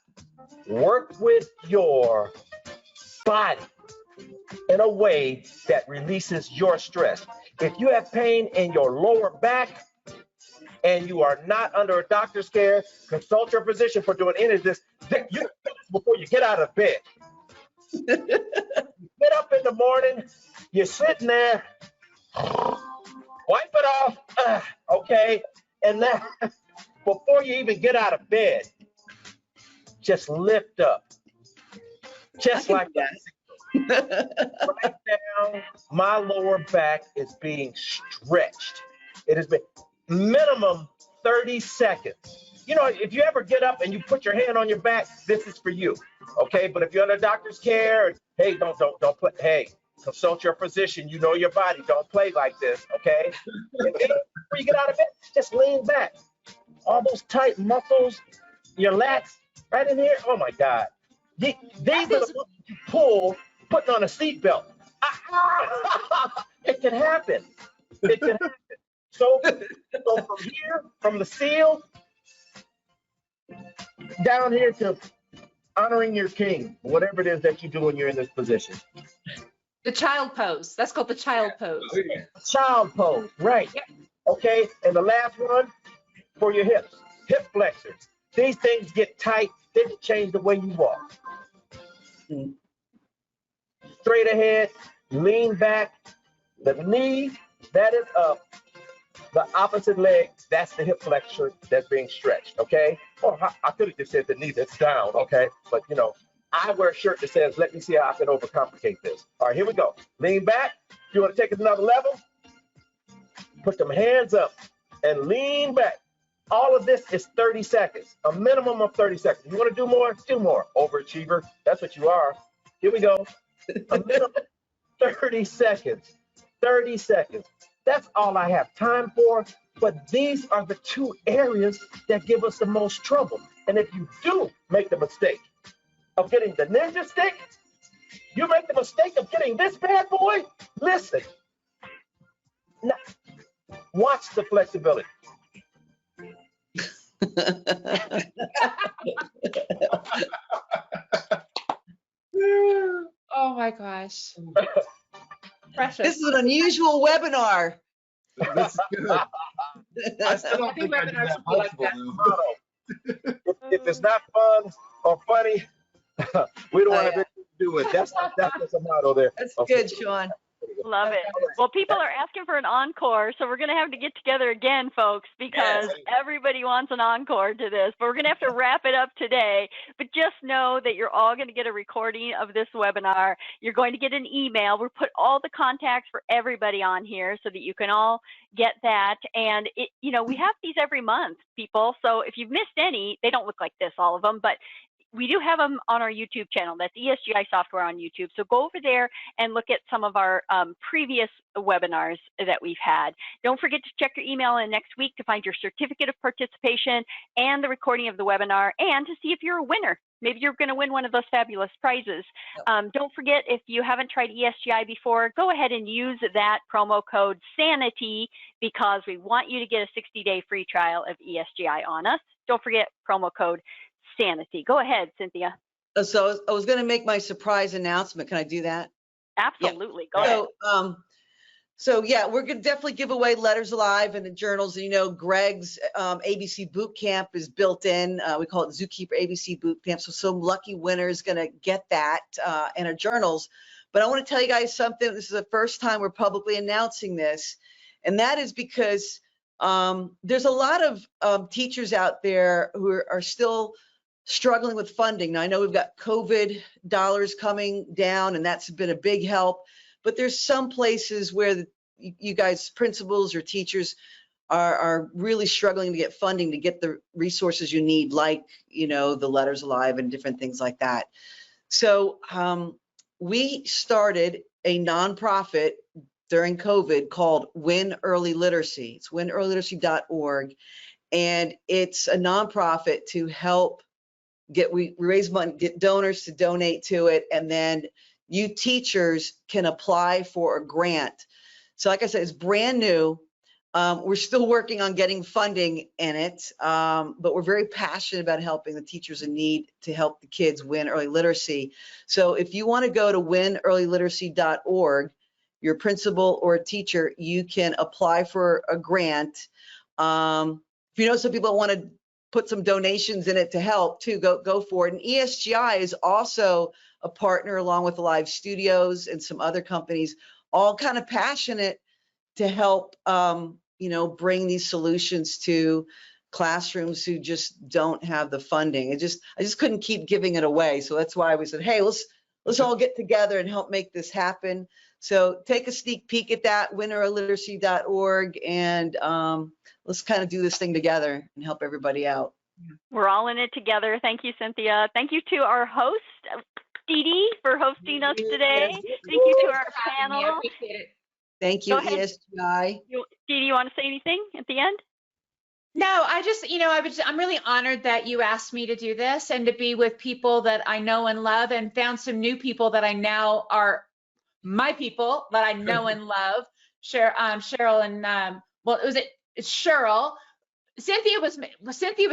work with your body in a way that releases your stress? If you have pain in your lower back and you are not under a doctor's care, consult your physician for doing any of this. Before you get out of bed. You get up in the morning, you're sitting there, wipe it off, okay? And then before you even get out of bed, just lift up. Just like that. Right now, my lower back is being stretched. It has been minimum 30 seconds. If you ever get up and you put your hand on your back, this is for you, okay? But if you're under doctor's care, hey, don't play. Hey, consult your physician. You know your body. Don't play like this, okay? And then before you get out of bed, just lean back. All those tight muscles, your lats, right in here. Oh my God, these are the ones you pull. Putting on a seatbelt. It can happen. So from here, from the seal, down here to honoring your king, whatever it is that you do when you're in this position. The child pose. That's called the child pose. Child pose, right. Yep. Okay, and the last one for your hips, hip flexors. These things get tight, they can change the way you walk. Straight ahead, lean back, the knee, that is up. The opposite leg, that's the hip flexor that's being stretched, okay? Or I could have just said the knee that's down, okay? But I wear a shirt that says, let me see how I can overcomplicate this. All right, here we go. Lean back. If you want to take it another level, put them hands up and lean back. All of this is 30 seconds, a minimum of 30 seconds. You want to do more? Do more. Overachiever, that's what you are. Here we go. A minimum 30 seconds. 30 seconds. That's all I have time for. But these are the 2 areas that give us the most trouble. And if you do make the mistake of getting the ninja stick, you make the mistake of getting this bad boy, listen. Now, watch the flexibility. Oh my gosh. Precious. This is an unusual webinar. This is good. I still don't think I did that helpful, though. If it's not fun or funny, we don't want to do it. That's a motto there. That's good, Shawn. Love it. Well, people are asking for an encore, so we're going to have to get together again, folks, because everybody wants an encore to this. But we're going to have to wrap it up today. But just know that you're all going to get a recording of this webinar. You're going to get an email. We'll put all the contacts for everybody on here so that you can all get that. And, we have these every month, people. So if you've missed any, they don't look like this, all of them, but we do have them on our YouTube channel. That's ESGI Software on YouTube. So go over there and look at some of our previous webinars that we've had. Don't forget to check your email in next week to find your certificate of participation and the recording of the webinar, and to see if you're a winner. Maybe you're going to win one of those fabulous prizes. Don't forget, if you haven't tried ESGI before, go ahead and use that promo code SANITY, because we want you to get a 60-day free trial of ESGI on us. Don't forget promo code SANITY. Go ahead, Cynthia. So I was going to make my surprise announcement. Can I do that? Absolutely. Go ahead. So yeah, we're going to definitely give away Letters Alive and the journals. You know, Greg's ABC Boot Camp is built in. We call it Zookeeper ABC Boot Camp. So some lucky winner is going to get that and our journals. But I want to tell you guys something. This is the first time we're publicly announcing this. And that is because there's a lot of teachers out there who are still struggling with funding. Now, I know we've got COVID dollars coming down, and that's been a big help. But there's some places where you guys, principals or teachers, are really struggling to get funding to get the resources you need, like, you know, the Letters Alive and different things like that. So we started a nonprofit during COVID called Win Early Literacy. It's winearlyliteracy.org. And it's a nonprofit to help we raise money, get donors to donate to it, and then you teachers can apply for a grant. So like I said, it's brand new. We're still working on getting funding in it, but we're very passionate about helping the teachers in need to help the kids win early literacy. So if you want to go to winearlyliteracy.org, your principal or a teacher, you can apply for a grant. If you know some people want to put some donations in it to help too, go for it. And ESGI is also a partner along with the Live Studios and some other companies, all kind of passionate to help, you know, bring these solutions to classrooms who just don't have the funding. I just couldn't keep giving it away. So that's why we said, hey, let's all get together and help make this happen. So take a sneak peek at that, winearlyliteracy.org, and let's kind of do this thing together and help everybody out. We're all in it together. Thank you, Cynthia. Thank you to our host, Deedee, for hosting us today. Thank you to our panel. I appreciate it. Thank you, ESGI. Deedee, you want to say anything at the end? No, I just, you know, I'm really honored that you asked me to do this and to be with people that I know and love, and found some new people that I now are my people that I know and love. Cheryl and it's Cheryl. Cynthia was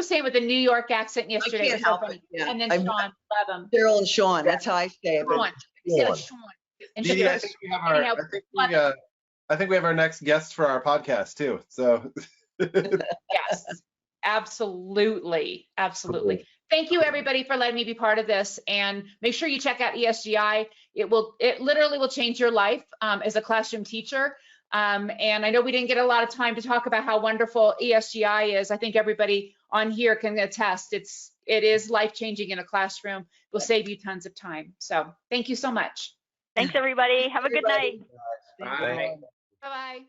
saying with a New York accent yesterday. I can't help it. Yeah. And then Shawn, love them. Cheryl and Shawn, that's how I say it. Shawn. Yeah. Shawn. And Deedee, I think we have our, I think we have our next guest for our podcast too. So yes, absolutely. Absolutely. Thank you everybody for letting me be part of this, and make sure you check out ESGI. It literally will change your life as a classroom teacher. And I know we didn't get a lot of time to talk about how wonderful ESGI is. I think everybody on here can attest. It is life-changing in a classroom. It will save you tons of time. So thank you so much. Thanks everybody. Have a good night. Bye. Bye-bye.